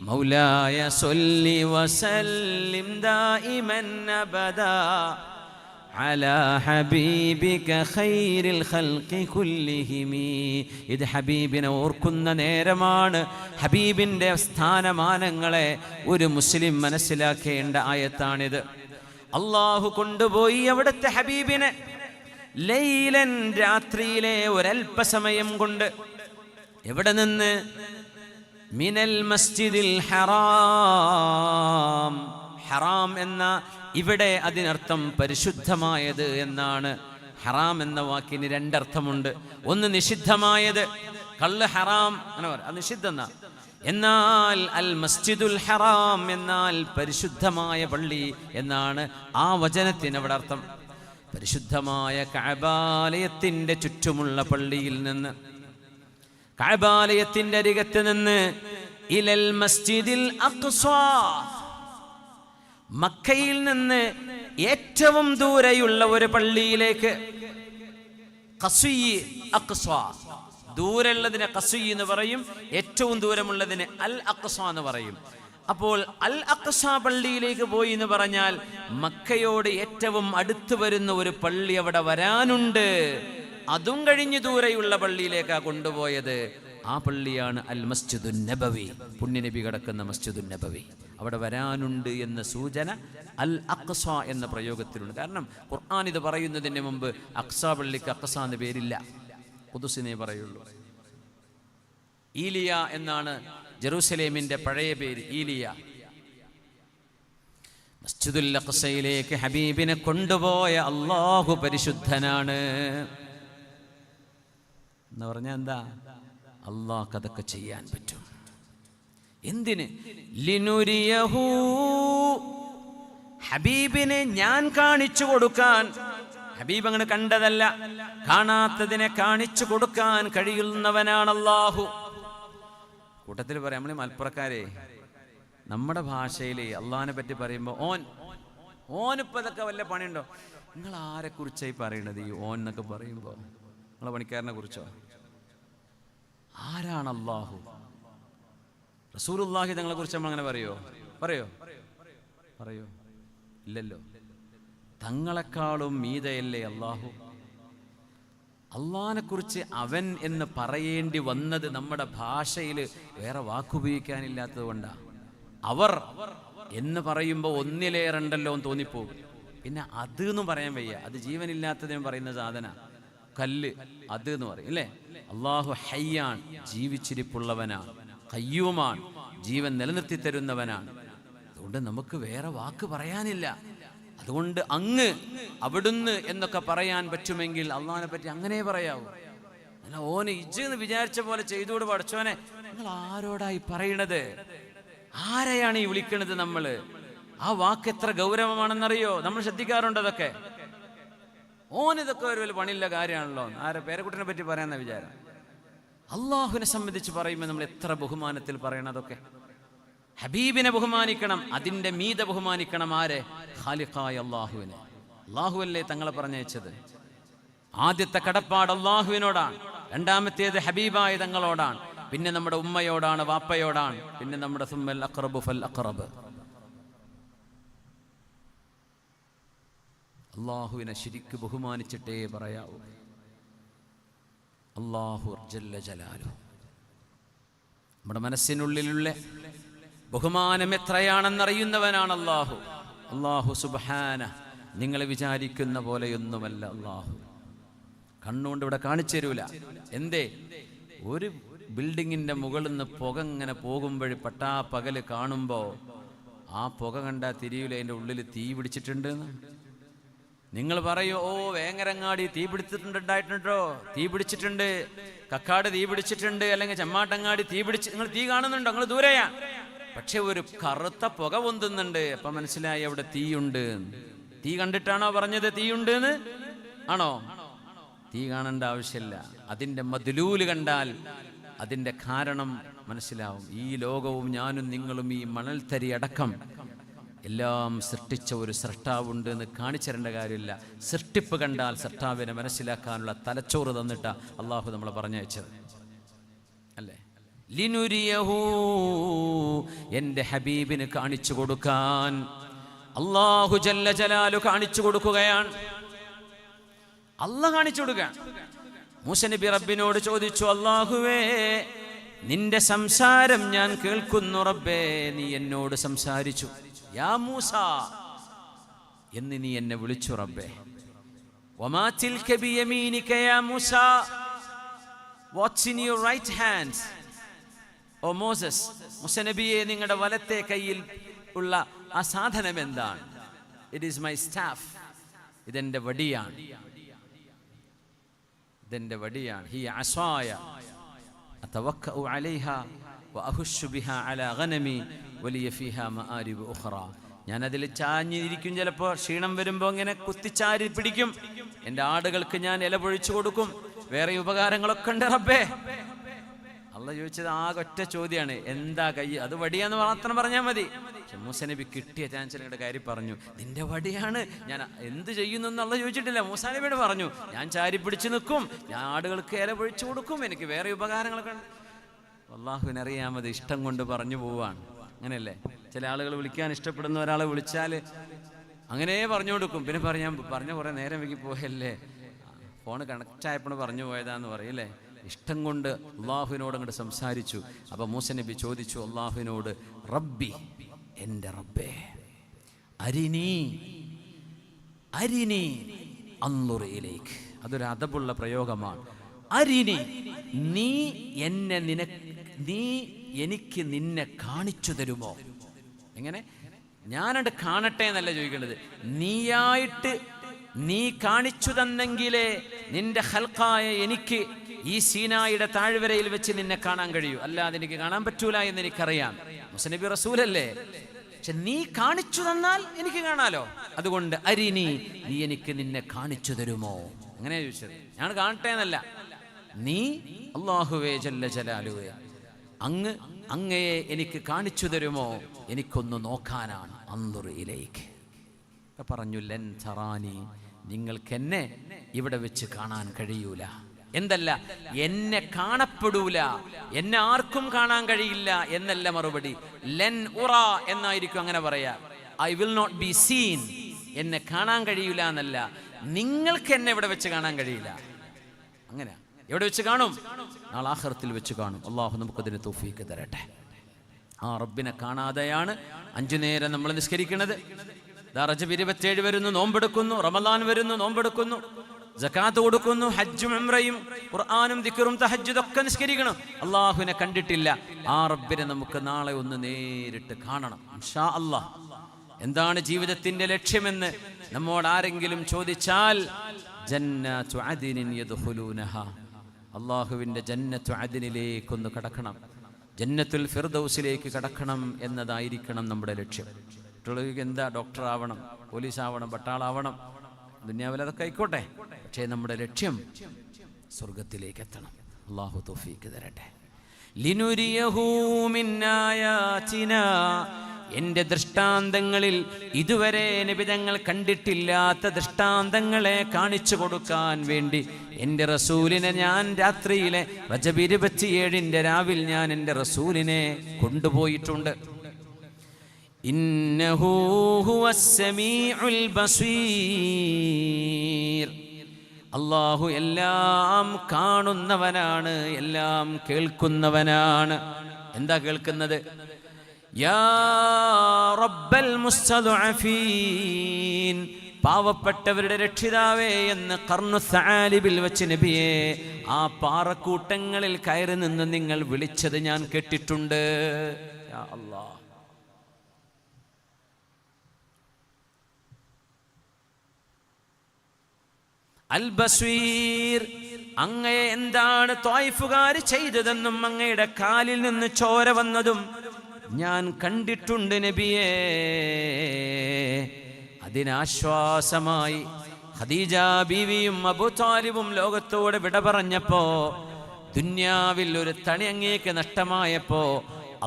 مولاي صل وسلم دائما أبدا على حبيبك خير الخلق كلهم. ഇത് ഹബീബിനെ ഓർക്കുന്ന നേരമാണ്. ഹബീബിൻ്റെ സ്ഥാനമാനങ്ങളെ ഒരു മുസ്ലിം മനസ്സിലാക്കേണ്ട ആയത്താണിത്. അള്ളാഹു കൊണ്ടുപോയി അവിടുത്തെ ഹബീബിനെ ലൈലൻ രാത്രിയിലെ ഒരൽപ്പസമയം കൊണ്ട്. എവിടെ നിന്ന്? മിനൽ മസ്ജിദിൽ ഹറാം. ഹറാം എന്ന ഇവിടെ അതിനർത്ഥം പരിശുദ്ധമായത് എന്നാണ്. ഹറാം എന്ന വാക്കിന് 2 അർത്ഥമുണ്ട്. ഒന്ന് നിഷിദ്ധമായത്, കള്ള് ഹറാം അങ്ങനെ പറ, അത് നിഷിദ്ധം. എന്നാൽ അൽ മസ്ജിദുൽ ഹറാം എന്നാൽ പരിശുദ്ധമായ പള്ളി എന്നാണ് ആ വചനത്തിന് അവിടെ അർത്ഥം. പരിശുദ്ധമായ കഅബാലയത്തിന്റെ ചുറ്റുമുള്ള പള്ളിയിൽ നിന്ന്, കഅബാലയത്തിന്റെ അരികത്ത് നിന്ന് ഇലൽ മസ്ജിദിൽ അഖ്സാ, മക്കയിൽ നിന്ന് ഏറ്റവും ദൂരെയുള്ള ഒരു പള്ളിയിലേക്ക്. ഖസ്വി അഖ്സാ, ദൂരമുള്ളതിനെ ഖസ്വി എന്ന് പറയും, ഏറ്റവും ദൂരമുള്ളതിന് അൽ അഖ്സാ എന്ന് പറയും. അപ്പോൾ അൽ അഖ്സാ പള്ളിയിലേക്ക് പോയി എന്ന് പറഞ്ഞാൽ മക്കയോട് ഏറ്റവും അടുത്ത് വരുന്ന ഒരു പള്ളി അവിടെ വരാനുണ്ട്. അതും കഴിഞ്ഞ് ദൂരെയുള്ള പള്ളിയിലേക്കാണ് കൊണ്ടുപോയത്. ആ പള്ളിയാണ് അൽ മസ്ജിദുൻ നബവി, പുണ്യനബി കിടക്കുന്ന മസ്ജിദുൻ നബവി. അവിടെ വരാനുണ്ട് എന്ന സൂചന അൽ അഖ്സ എന്ന പ്രയോഗത്തിലുണ്ട്. കാരണം ഖുർആൻ ഇത് പറയുന്നതിന് മുമ്പ് അഖ്സ പള്ളിക്ക് അഖ്സ എന്ന പേരില്ല, ഖുദ്സിനെ പറയുള്ളൂ. ഈലിയ എന്നാണ് ജെറൂസലേമിന്റെ പഴയ പേര്, ഈലിയ. മസ്ജിദുൽ അഖ്സയിലേക്ക് ഹബീബിനെ കൊണ്ടുപോയ അല്ലാഹു പരിശുദ്ധനാണ് എന്ന് പറഞ്ഞാൽ എന്താ? അല്ലാഹ് അതൊക്കെ ചെയ്യാൻ പറ്റും. എന്തിന്? ഹബീബിനെ ഞാൻ കാണിച്ചു കൊടുക്കാൻ, ഹബീബ് അങ്ങനെ കണ്ടതല്ല, കാണാത്തതിനെ കാണിച്ചു കൊടുക്കാൻ കഴിയുന്നവനാണ് അല്ലാഹു. കൂട്ടത്തിൽ പറയാം, നമ്മൾ മലപ്പുറക്കാരെ നമ്മുടെ ഭാഷയിൽ അള്ളാഹിനെ പറ്റി പറയുമ്പോൾ ഓനിപ്പോൾ ഇതൊക്കെ വല്ല പണിയുണ്ടോ? നിങ്ങൾ ആരെക്കുറിച്ചായി പറയണത് ഈ ഓൻ എന്നൊക്കെ പറയുമ്പോൾ? നിങ്ങളെ പണിക്കാരനെ കുറിച്ചോ? ആരാണ് അള്ളാഹു? റസൂലുള്ളാഹി തങ്ങളെ കുറിച്ച് നമ്മൾ അങ്ങനെ പറയോ? ഇല്ലല്ലോ. തങ്ങളെക്കാളും മീതയല്ലേ അള്ളാഹു? അള്ളാഹിനെ കുറിച്ച് അവൻ എന്ന് പറയേണ്ടി വന്നത് നമ്മുടെ ഭാഷയിൽ വേറെ വാക്കുപയോഗിക്കാനില്ലാത്തത് കൊണ്ടാണ്. അവർ എന്ന് പറയുമ്പോൾ ഒന്നിലേറെണ്ടല്ലോ എന്ന് തോന്നിപ്പോകും. പിന്നെ അത് എന്നും പറയാൻ വയ്യ, അത് ജീവനില്ലാത്തതിനും പറയുന്ന സാധന. കല്ല് അത് എന്ന് പറയും അല്ലേ? അള്ളാഹു ഹയ്യാൻ, ജീവിച്ചിരിപ്പുള്ളവനാണ്. ഖയ്യൂമാൻ, ജീവൻ നിലനിർത്തി തരുന്നവനാണ്. അതുകൊണ്ട് നമുക്ക് വേറെ വാക്ക് പറയാനില്ല. അതുകൊണ്ട് അങ്ങ്, അവിടുന്ന് എന്നൊക്കെ പറയാൻ പറ്റുമെങ്കിൽ അള്ളാഹിനെ പറ്റി അങ്ങനെ പറയാവൂ. അല്ല ഓന് ഇജ്ജെന്ന് വിചാരിച്ച പോലെ ചെയ്തുകൂടെ പഠിച്ചോനെ. നിങ്ങൾ ആരോടായി പറയണത്? ആരെയാണ് ഈ വിളിക്കണത്? നമ്മള് ആ വാക്ക് എത്ര ഗൗരവമാണെന്നറിയോ? നമ്മൾ ശ്രദ്ധിക്കാറുണ്ട് അതൊക്കെ. ഓനിതൊക്കെ ഒരു വലിയ പണിയുള്ള കാര്യമാണല്ലോ. ആരെ പേരക്കുട്ടിനെ പറ്റി പറയാന്ന വിചാരം. അള്ളാഹുവിനെ സംബന്ധിച്ച് പറയുമ്പോൾ നമ്മൾ എത്ര ബഹുമാനത്തിൽ പറയണതൊക്കെ. ഹബീബിനെ ബഹുമാനിക്കണം, അതിൻ്റെ മീതെ ബഹുമാനിക്കണം. ആരെ? ഖാലിഖായ അള്ളാഹുവിനെ. അള്ളാഹുവല്ലേ തങ്ങളെ പറഞ്ഞയച്ചത്. ആദ്യത്തെ കടപ്പാട് അള്ളാഹുവിനോടാണ്, രണ്ടാമത്തേത് ഹബീബായ തങ്ങളോടാണ്, പിന്നെ നമ്മുടെ ഉമ്മയോടാണ്, വാപ്പയോടാണ്, പിന്നെ നമ്മുടെ സുമ്മൽ അഖ്റബു ഫൽ അഖ്റബ്. അള്ളാഹുവിനെ ശരിക്ക് ബഹുമാനിച്ചിട്ടേ പറയാവൂ. അല്ലാഹു ജല്ല ജലാലുഹു. നമ്മുടെ മനസ്സിനുള്ളിലുള്ള ബഹുമാനം എത്രയാണെന്നറിയുന്നവനാണ് അല്ലാഹു. അല്ലാഹു സുബ്ഹാനഹു നിങ്ങൾ വിചാരിക്കുന്ന പോലെയൊന്നുമല്ല അല്ലാഹു. കണ്ണുകൊണ്ട് ഇവിടെ കാണിച്ചു തരൂല. എന്തേ? ഒരു ബിൽഡിങ്ങിന്റെ മുകളിൽ നിന്ന് പുക ഇങ്ങനെ പോകുമ്പോൾ പട്ടാപ്പകല് കാണുമ്പോൾ ആ പുക കണ്ടാൽ തിരിയൂല അതിൻ്റെ ഉള്ളിൽ തീ പിടിച്ചിട്ടുണ്ട്. നിങ്ങൾ പറയൂ, ഓ വേങ്ങരങ്ങാടി തീ പിടിച്ചിട്ടുണ്ടായിട്ടുണ്ടോ? തീ പിടിച്ചിട്ടുണ്ട്. കക്കാട് തീ പിടിച്ചിട്ടുണ്ട്, അല്ലെങ്കിൽ ചെമ്മാട്ടങ്ങാടി തീ പിടിച്ച്. നിങ്ങൾ തീ കാണുന്നുണ്ടോ? നിങ്ങൾ ദൂരെയാ. പക്ഷെ ഒരു കറുത്ത പുക പൊന്തുന്നുണ്ട്. അപ്പൊ മനസ്സിലായി അവിടെ തീയുണ്ട്. തീ കണ്ടിട്ടാണോ പറഞ്ഞത് തീയുണ്ട് എന്ന്? ആണോ? തീ കാണേണ്ട ആവശ്യമില്ല. അതിൻ്റെ മദ്ലൂല് കണ്ടാൽ അതിൻ്റെ കാരണം മനസ്സിലാവും. ഈ ലോകവും ഞാനും നിങ്ങളും ഈ മണൽത്തരി അടക്കം എല്ലാം സൃഷ്ടിച്ച ഒരു സൃഷ്ടാവുണ്ട് എന്ന് കാണിച്ചരേണ്ട കാര്യമില്ല. സൃഷ്ടിപ്പ് കണ്ടാൽ സൃഷ്ടാവിനെ മനസ്സിലാക്കാനുള്ള തലച്ചോറ് തന്നിട്ട അള്ളാഹു നമ്മളെ പറഞ്ഞയച്ചത് അല്ലേ? ലിനുരിയഹു, എൻ്റെ ഹബീബിന് കാണിച്ചു കൊടുക്കാൻ അള്ളാഹു ജല്ല ജലാലു കാണിച്ചു കൊടുക്കുകയാണ്. അള്ളാഹ് കാണിച്ചു കൊടുക്കാൻ. മൂസ നബി റബ്ബിനോട് ചോദിച്ചു, അള്ളാഹുവേ നിന്റെ സംസാരം ഞാൻ കേൾക്കുന്നു റബ്ബേ, നീ എന്നോട് സംസാരിച്ചു. യാ മൂസ എന്ന് നീ എന്നെ വിളിച്ചു റബ്ബേ. വമാ തിൽക ബിയമീനിക യാ മൂസ, what's in your right hands O Moses. Moosa നബിയെ, നിങ്ങളുടെ വലത്തെ കയ്യിൽ ഉള്ള ആ സാധനം എന്താണ്? ഇറ്റ് ഈസ് മൈ സ്റ്റാഫ്, ഇതെന്റെ വടിയാണ്, ഇതെന്റെ വടിയാണ്. ഹി അസായ അതവക്കഉ അലൈഹാ വഅഹുശു ബിഹാ അലാ ഗനമി വലിയ ഫിഹാ മആരിബു ഉഖറ. ഞാൻ അതിൽ ചാഞ്ഞിരിക്കും. ചിലപ്പോൾ ക്ഷീണം വരുമ്പോൾ ഇങ്ങനെ കുത്തിച്ചാരി പിടിക്കും. എൻ്റെ ആടുകൾക്ക് ഞാൻ ഇല പൊഴിച്ചു കൊടുക്കും. വേറെ ഉപകാരങ്ങളൊക്കെ ഉണ്ട് റബ്ബേ. അള്ളാഹ് ചോദിച്ചത് ആകെ ഒറ്റ ചോദ്യമാണ്, എന്താ കൈ? അത് വടിയാന്ന് മാത്രം പറഞ്ഞാൽ മതി. മൂസ നബി കിട്ടിയ ചാൻസിലുടെ കാര്യം പറഞ്ഞു, നിന്റെ വടിയാണ്, ഞാൻ എന്ത് ചെയ്യുന്നു അള്ളാഹ് ചോദിച്ചിട്ടില്ല. മൂസാ നബിയോട് പറഞ്ഞു, ഞാൻ ചാരി പിടിച്ച് നിൽക്കും, ഞാൻ ആടുകൾക്ക് ഇല പൊഴിച്ചു കൊടുക്കും, എനിക്ക് വേറെ ഉപകാരങ്ങളൊക്കെ ഉണ്ട്. അള്ളാഹുവിനറിയാമത് ഇഷ്ടം കൊണ്ട് പറഞ്ഞു പോവാണ്. അങ്ങനെയല്ലേ? ചില ആളുകൾ വിളിക്കാൻ ഇഷ്ടപ്പെടുന്ന ഒരാളെ വിളിച്ചാൽ അങ്ങനെ പറഞ്ഞു കൊടുക്കും. പിന്നെ പറയാൻ പറഞ്ഞ കുറേ നേരം വൈകി പോയല്ലേ, ഫോണ് കണക്റ്റ് ആയപ്പോൾ പറഞ്ഞു പോയതാന്ന് പറയല്ലേ. ഇഷ്ടം കൊണ്ട് അള്ളാഹുവിനോട് അങ്ങോട്ട് സംസാരിച്ചു. അപ്പൊ മൂസ നബി ചോദിച്ചു അള്ളാഹുവിനോട്, റബ്ബി, എൻ്റെ റബ്ബേ, അരിനി അരിനി അൻദുർ ഇലൈക്. അതൊരു അദബുള്ള പ്രയോഗമാണ്. അരിനി, നീ എനിക്ക് നിന്നെ കാണിച്ചു തരുമോ? എങ്ങനെ? ഞാനത് കാണട്ടെ എന്നല്ല ചോദിക്കേണ്ടത്, നീയായിട്ട് നീ കാണിച്ചു തന്നെങ്കിലേ നിന്റെ ഖൽഖായ എനിക്ക് ഈ സീനായുടെ താഴ്വരയിൽ വെച്ച് നിന്നെ കാണാൻ കഴിയൂ, അല്ലാതെ എനിക്ക് കാണാൻ പറ്റൂല എന്ന് എനിക്കറിയാം. മൂസ നബി റസൂലല്ലേ? പക്ഷെ നീ കാണിച്ചു തന്നാൽ എനിക്ക് കാണാലോ. അതുകൊണ്ട് അരിനി, നീ എനിക്ക് നിന്നെ കാണിച്ചു തരുമോ? അങ്ങനെ ചോദിച്ചത്. ഞാൻ കാണട്ടെ എന്നല്ല, നീ അല്ലാഹുവേ ജല്ല ജലാലുവേ, അങ്ങയെ എനിക്ക് കാണിച്ചു തരുമോ? എനിക്കൊന്ന് നോക്കാനാണ്. അൻദുർ ഇലൈക് പറഞ്ഞു. ലൻ തറാനി, നിങ്ങൾക്കെന്നെ ഇവിടെ വെച്ച് കാണാൻ കഴിയൂല. എന്തല്ല, എന്നെ കാണപ്പെടൂല, എന്നെ ആർക്കും കാണാൻ കഴിയില്ല എന്നല്ല മറുപടി. ലൻ ഉറ എന്നായിരിക്കും അങ്ങനെ പറയാ. I will not be seen, എന്നെ കാണാൻ കഴിയൂല എന്നല്ല, നിങ്ങൾക്ക് എന്നെ ഇവിടെ വെച്ച് കാണാൻ കഴിയില്ല. അങ്ങനെ എവിടെ വെച്ച് കാണും? നാളെ ആഖിറത്തിൽ വെച്ച് കാണും. അള്ളാഹു നമുക്കതിന് തൗഫീഖ് തരട്ടെ. ആ റബ്ബിനെ കാണാതെയാണ് 5 നേരം നമ്മൾ നിസ്കരിക്കുന്നത്. റജബ് 27 വരുന്നു, നോമ്പെടുക്കുന്നു. റമദാൻ വരുന്നു, നോമ്പെടുക്കുന്നു. സകാത്ത് കൊടുക്കുന്നു. ഹജ്ജും ഉംറയും ഖുർആനും ദിക്റും തഹജ്ജുദും ഒക്കെ നിസ്കരിക്കണം. അള്ളാഹുവിനെ കണ്ടിട്ടില്ല. ആ റബ്ബിനെ നമുക്ക് നാളെ ഒന്ന് നേരിട്ട് കാണണം ഇൻഷാ അല്ലാഹ്. എന്താണ് ജീവിതത്തിന്റെ ലക്ഷ്യമെന്ന് നമ്മോട് ആരെങ്കിലും ചോദിച്ചാൽ, ജന്നത്തു അദ്നിൻ യദ്ഖുലൂനഹ, അള്ളാഹുവിന്റെ ജന്നത്തു അദ്നിലേക്കൊന്ന് കടക്കണം, ജന്നത്തുൽ ഫിർദൗസിലേക്ക് കടക്കണം എന്നതായിരിക്കണം നമ്മുടെ ലക്ഷ്യം. മറ്റുള്ളവർക്ക് എന്താ, ഡോക്ടർ ആവണം, പോലീസ് ആവണം, പട്ടാളാവണം, ദുനിയാവിൽ അതൊക്കെ ആയിക്കോട്ടെ. പക്ഷേ നമ്മുടെ ലക്ഷ്യം സ്വർഗത്തിലേക്ക് എത്തണം. അല്ലാഹു തൗഫീഖ് തരട്ടെ. ലിനുരിയഹു മിൻ ആയാതിനാ, എൻ്റെ ദൃഷ്ടാന്തങ്ങളിൽ ഇതുവരെ നബിതങ്ങൾ കണ്ടിട്ടില്ലാത്ത ദൃഷ്ടാന്തങ്ങളെ കാണിച്ചു കൊടുക്കാൻ വേണ്ടി എൻ്റെ റസൂലിനെ ഞാൻ രാത്രിയിലെ റജബ് 27 രാവിൽ ഞാൻ എൻ്റെ റസൂലിനെ കൊണ്ടുപോയിട്ടുണ്ട്. ഇന്നഹു ഹുവസ് സമീഉൽ ബസീർ, അല്ലാഹു എല്ലാം കാണുന്നവനാണ്, എല്ലാം കേൾക്കുന്നവനാണ്. എന്താ കേൾക്കുന്നത്? യാ റബ്ബൽ മുസ്തദ്അഫീൻ, പാവപ്പെട്ടവരുടെ രക്ഷിതാവേ എന്ന് ഖർനു സആലിബിൽ വെച്ച് നബിയെ ആ പാറക്കൂട്ടങ്ങളിൽ കയറി നിന്ന് നിങ്ങൾ വിളിച്ചത് ഞാൻ കേട്ടിട്ടുണ്ട്. യാ അല്ലാഹ്, അൽ ബസീർ, അങ്ങയെ എന്താണ് ത്വായിഫുകാർ ചെയ്തതെന്നും അങ്ങയുടെ കാലിൽ നിന്ന് ചോര വന്നതും ഞാൻ കണ്ടിട്ടുണ്ട് നബിയേ. അതിനാശ്വാസമായി ഖദീജ ബീവിയും അബൂ താലിബും ലോകത്തോട് വിട പറഞ്ഞപ്പോ, ദുന്യാവിൽ ഒരു തണി അങ്ങേക്ക് നഷ്ടമായപ്പോ,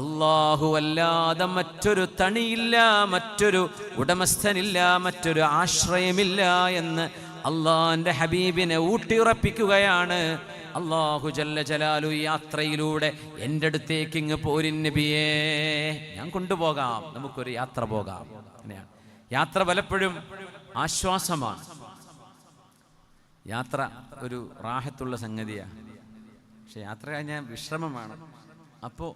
അല്ലാഹു അല്ലാതെ മറ്റൊരു തണിയില്ല, മറ്റൊരു ഉടമസ്ഥനില്ല, മറ്റൊരു ആശ്രയമില്ല എന്ന് അള്ളാന്റെ ഹബീബിനെ ഊട്ടിയുറപ്പിക്കുകയാണ്. അല്ലാഹു ജല്ല ജലാലു യാത്രയിലൂടെ എൻ്റെ അടുത്തേക്ക് ഇങ്ങ് പോരിൻ നബിയേ, ഞാൻ കൊണ്ടുപോകാം, നമുക്കൊരു യാത്ര പോകാം. അങ്ങനെയാണ് യാത്ര. പലപ്പോഴും ആശ്വാസമാണ് യാത്ര, ഒരു റാഹത്തുള്ള സംഗതിയാണ്. പക്ഷെ യാത്ര കഴിഞ്ഞാൽ വിശ്രമമാണ്. അപ്പോൾ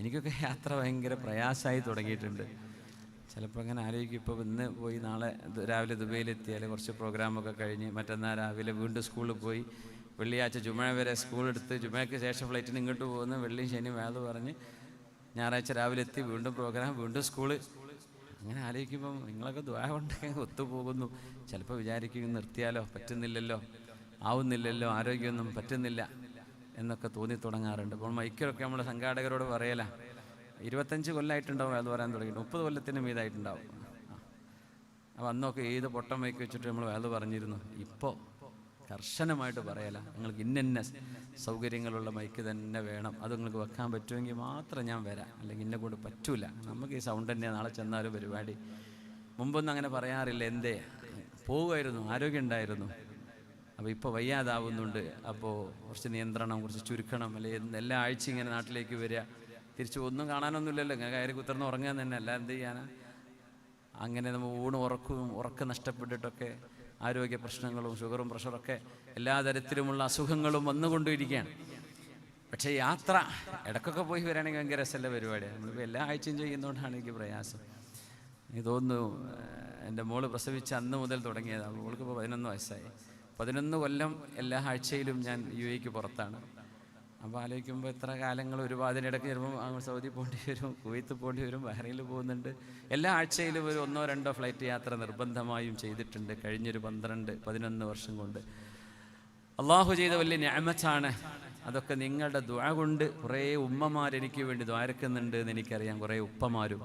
എനിക്കൊക്കെ യാത്ര ഭയങ്കര പ്രയാസമായി തുടങ്ങിയിട്ടുണ്ട്. ചിലപ്പോൾ അങ്ങനെ ആലോചിക്കും, ഇപ്പോൾ ഇന്ന് പോയി നാളെ രാവിലെ ദുബൈയിലെത്തിയാൽ കുറച്ച് പ്രോഗ്രാമൊക്കെ കഴിഞ്ഞ് മറ്റന്നാൾ രാവിലെ വീണ്ടും സ്കൂളിൽ പോയി, വെള്ളിയാഴ്ച ജുമ വരെ സ്കൂളെടുത്ത് ജുമയ്ക്ക് ശേഷം ഫ്ലൈറ്റിന് ഇങ്ങോട്ട് പോകുന്ന, വെള്ളി ശനി വേദ പറഞ്ഞ് ഞായറാഴ്ച രാവിലെ എത്തി, വീണ്ടും പ്രോഗ്രാം, വീണ്ടും സ്കൂള്. അങ്ങനെ ആലോചിക്കുമ്പം നിങ്ങളൊക്കെ ദുആ കൊണ്ടൊക്കെ ഒത്തുപോകുന്നു. ചിലപ്പോൾ വിചാരിക്കും നിർത്തിയാലോ, പറ്റുന്നില്ലല്ലോ, ആവുന്നില്ലല്ലോ, ആരോഗ്യമൊന്നും പറ്റുന്നില്ല എന്നൊക്കെ തോന്നി തുടങ്ങാറുണ്ട്. അപ്പോൾ മൈക്കിലൊക്കെ നമ്മൾ സംഘാടകരോട് പറയല, 25 കൊല്ലമായിട്ടുണ്ടാവും അത് പറയാൻ തുടങ്ങിയിട്ട്, 30 കൊല്ലത്തിന് മീതായിട്ടുണ്ടാവും. അപ്പോൾ അന്നൊക്കെ ഏത് പൊട്ടം മൈക്ക് വെച്ചിട്ട് നമ്മൾ വേദ പറഞ്ഞിരുന്നു. ഇപ്പോൾ കർശനമായിട്ട് പറയല, നിങ്ങൾക്ക് ഇന്ന സൗകര്യങ്ങളുള്ള മൈക്ക് തന്നെ വേണം, അത് നിങ്ങൾക്ക് വെക്കാൻ പറ്റുമെങ്കിൽ മാത്രം ഞാൻ വരാം, അല്ലെങ്കിൽ ഇന്നെ കൊണ്ട് പറ്റൂല, നമുക്ക് ഈ സൗണ്ട് തന്നെ നാളെ ചെന്നാലും പരിപാടി. മുമ്പൊന്നും അങ്ങനെ പറയാറില്ല, എന്തേ പോവുമായിരുന്നു, ആരോഗ്യം ഉണ്ടായിരുന്നു. അപ്പോൾ ഇപ്പോൾ വയ്യാതാവുന്നുണ്ട്, അപ്പോൾ കുറച്ച് നിയന്ത്രണം, കുറച്ച് ചുരുക്കണം, അല്ലെങ്കിൽ എല്ലാ ആഴ്ച ഇങ്ങനെ നാട്ടിലേക്ക് വരിക, തിരിച്ചു ഒന്നും കാണാനൊന്നുമില്ലല്ലോ, ഇങ്ങനെ കയറി കുത്തിർന്ന് ഉറങ്ങാൻ തന്നെ, അല്ല എന്ത് ചെയ്യാനാ. അങ്ങനെ നമ്മൾ ഉറക്കം നഷ്ടപ്പെട്ടിട്ടൊക്കെ ആരോഗ്യ പ്രശ്നങ്ങളും ഷുഗറും പ്രഷറൊക്കെ എല്ലാ തരത്തിലുമുള്ള അസുഖങ്ങളും വന്നുകൊണ്ടിരിക്കുകയാണ്. പക്ഷേ യാത്ര ഇടയ്ക്കൊക്കെ പോയി വരികയാണെങ്കിൽ ഭയങ്കര രസമല്ല പരിപാടിയാണ്. നമ്മളിപ്പോൾ എല്ലാ ആഴ്ചയും ചെയ്യുന്നതുകൊണ്ടാണ് എനിക്ക് പ്രയാസം. എനിക്ക് തോന്നുന്നു എൻ്റെ മോള് പ്രസവിച്ച അന്ന് മുതൽ തുടങ്ങിയതാണ്. മോൾക്കിപ്പോൾ 11 വയസ്സായി. 11 കൊല്ലം എല്ലാ ആഴ്ചയിലും ഞാൻ UAE പുറത്താണ്. അപ്പോൾ ആലോചിക്കുമ്പോൾ എത്ര കാലങ്ങൾ, അതിനിടയ്ക്ക് ചിലപ്പോൾ സൗദി പോകേണ്ടി വരും, കുവൈത്ത് പോകേണ്ടി വരും, ബഹ്റൈനിൽ പോകുന്നുണ്ട്. എല്ലാ ആഴ്ചയിലും ഒരു 1-2 ഫ്ലൈറ്റ് യാത്ര നിർബന്ധമായും ചെയ്തിട്ടുണ്ട് കഴിഞ്ഞൊരു 12-11 വർഷം കൊണ്ട്. അള്ളാഹു ചെയ്ത വലിയ നിഅമത്താണ് അതൊക്കെ. നിങ്ങളുടെ ദുആ കൊണ്ട് കുറേ ഉമ്മമാർ എനിക്ക് വേണ്ടി ദ്വാരക്കുന്നുണ്ട് എന്ന് എനിക്കറിയാം, കുറേ ഉപ്പമാരും.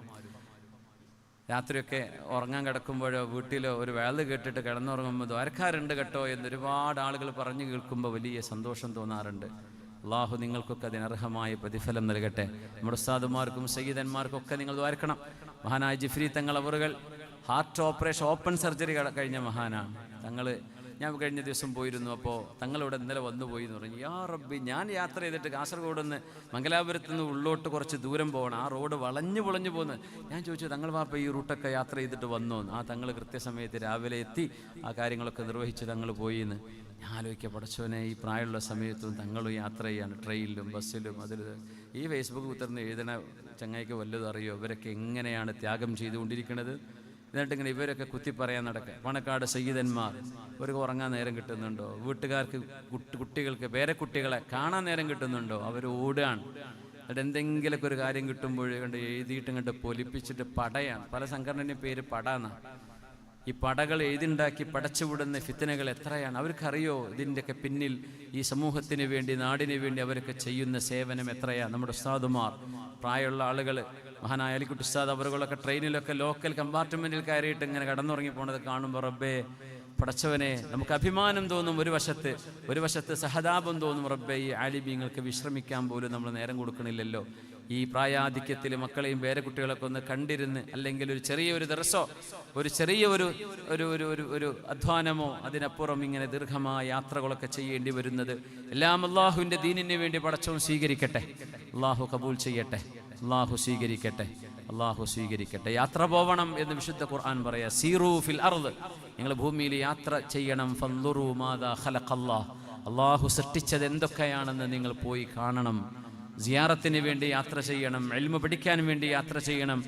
രാത്രിയൊക്കെ ഉറങ്ങാൻ കിടക്കുമ്പോഴോ വീട്ടിലോ ഒരു വേള് കേട്ടിട്ട് കിടന്നുറങ്ങുമ്പോൾ ദ്വാരക്കാരുണ്ട് കേട്ടോ എന്ന് ഒരുപാട് ആളുകൾ പറഞ്ഞു കേൾക്കുമ്പോൾ വലിയ സന്തോഷം തോന്നാറുണ്ട്. അള്ളാഹു നിങ്ങൾക്കൊക്കെ അതിനർഹമായ പ്രതിഫലം നൽകട്ടെ. നമ്മുടെ ഉസ്താദുമാർക്കും സയ്യിദന്മാർക്കും ഒക്കെ നിങ്ങൾ ദ്വാരക്കണം. മഹാനായ ജിഫ്രി തങ്ങൾ അവറുകൾ ഹാർട്ട് ഓപ്പറേഷൻ ഓപ്പൺ സർജറി കഴിഞ്ഞ മഹാനാണ് തങ്ങൾ. ഞാൻ കഴിഞ്ഞ ദിവസം പോയിരുന്നു. അപ്പോൾ തങ്ങളിവിടെ ഇന്നലെ വന്നു പോയി എന്ന് പറഞ്ഞു. യാ റബ്ബി, ഞാൻ യാത്ര ചെയ്തിട്ട് കാസർഗോഡ് നിന്ന് മംഗലാപുരത്ത് നിന്ന് ഉള്ളോട്ട് കുറച്ച് ദൂരം പോകണം. ആ റോഡ് വളഞ്ഞു പോകുന്നു. ഞാൻ ചോദിച്ചു, തങ്ങൾ വാപ്പ ഈ റൂട്ടൊക്കെ യാത്ര ചെയ്തിട്ട് വന്നോ? ആ തങ്ങൾ കൃത്യസമയത്ത് രാവിലെ എത്തി ആ കാര്യങ്ങളൊക്കെ നിർവഹിച്ച് തങ്ങൾ പോയി എന്ന്. ഞാൻ ആലോചിക്കുക, പടച്ചോനെ ഈ പ്രായമുള്ള സമയത്തും തങ്ങളും യാത്ര ചെയ്യാണ്, ട്രെയിനിലും ബസ്സിലും. അതിൽ ഈ ഫേസ്ബുക്ക് കുത്തിർന്ന് എഴുതണ ചങ്ങായിക്ക് വല്ലതും അറിയോ ഇവരൊക്കെ എങ്ങനെയാണ് ത്യാഗം ചെയ്തുകൊണ്ടിരിക്കുന്നത്? എന്നിട്ട് ഇങ്ങനെ ഇവരൊക്കെ കുത്തി പറയാൻ നടക്കുക. പണക്കാട് സയ്യിദന്മാർ, അവർക്ക് ഉറങ്ങാൻ നേരം കിട്ടുന്നുണ്ടോ? വീട്ടുകാർക്ക് കുട്ടികൾക്ക് പേരക്കുട്ടികളെ കാണാൻ നേരം കിട്ടുന്നുണ്ടോ? അവർ ഓടുകയാണ്. എന്നിട്ട് എന്തെങ്കിലുമൊക്കെ ഒരു കാര്യം കിട്ടുമ്പോൾ കണ്ട് എഴുതിയിട്ട് ഇങ്ങോട്ട് പൊലിപ്പിച്ചിട്ട് പടയാണ്. പല സംഘടനയുടെ പേര് പട എന്നാണ്. ഈ പടകൾ എഴുതിണ്ടാക്കി പടച്ചുവിടുന്ന ഫിത്തനകൾ എത്രയാണ്? അവർക്കറിയോ ഇതിൻ്റെയൊക്കെ പിന്നിൽ ഈ സമൂഹത്തിന് വേണ്ടി നാടിന് വേണ്ടി അവരൊക്കെ ചെയ്യുന്ന സേവനം എത്രയാണ്? നമ്മുടെ ഉസ്താദുമാർ, പ്രായമുള്ള ആളുകൾ, മഹാനായ അലിക്കുട്ടി ഉസ്താദ് അവരുകളൊക്കെ ട്രെയിനിലൊക്കെ ലോക്കൽ കമ്പാർട്ട്മെൻറ്റിൽ കയറിയിട്ട് ഇങ്ങനെ കടന്നുറങ്ങി പോണത് കാണുമ്പോൾ റബ്ബേ പടച്ചവനെ നമുക്ക് അഭിമാനം തോന്നും. ഒരു വശത്ത് സഹതാപം തോന്നും. റബ്ബേ, ഈ ആലിമീങ്ങൾക്ക് വിശ്രമിക്കാൻ പോലും നമ്മൾ നേരം കൊടുക്കണില്ലല്ലോ. ഈ പ്രായാധിക്യത്തിൽ മക്കളെയും പേരക്കുട്ടികളൊക്കെ ഒന്ന് കണ്ടിരുന്ന്, അല്ലെങ്കിൽ ഒരു ചെറിയൊരു ദിവസോ ഒരു ചെറിയ ഒരു അധ്വാനമോ അതിനപ്പുറം ഇങ്ങനെ ദീർഘമായ യാത്രകളൊക്കെ ചെയ്യേണ്ടി വരുന്നത് എല്ലാം അള്ളാഹുവിൻ്റെ ദീനിന് വേണ്ടി പടച്ചവൻ സ്വീകരിക്കട്ടെ. അള്ളാഹു കബൂൽ ചെയ്യട്ടെ. അള്ളാഹു സ്വീകരിക്കട്ടെ. യാത്ര പോവണം എന്ന് വിശുദ്ധ ഖുർആൻ പറയാ. സീറൂ ഫിൽ അർദ്, നിങ്ങൾ ഭൂമിയിൽ യാത്ര ചെയ്യണം. ഫൻദുറൂ മാദാ ഖലഖല്ലാഹ്, അള്ളാഹു സൃഷ്ടിച്ചത് എന്തൊക്കെയാണെന്ന് നിങ്ങൾ പോയി കാണണം. സിയാറത്തിന് വേണ്ടി യാത്ര ചെയ്യണം. ഇൽമു പഠിക്കാൻ വേണ്ടി യാത്ര ചെയ്യണം.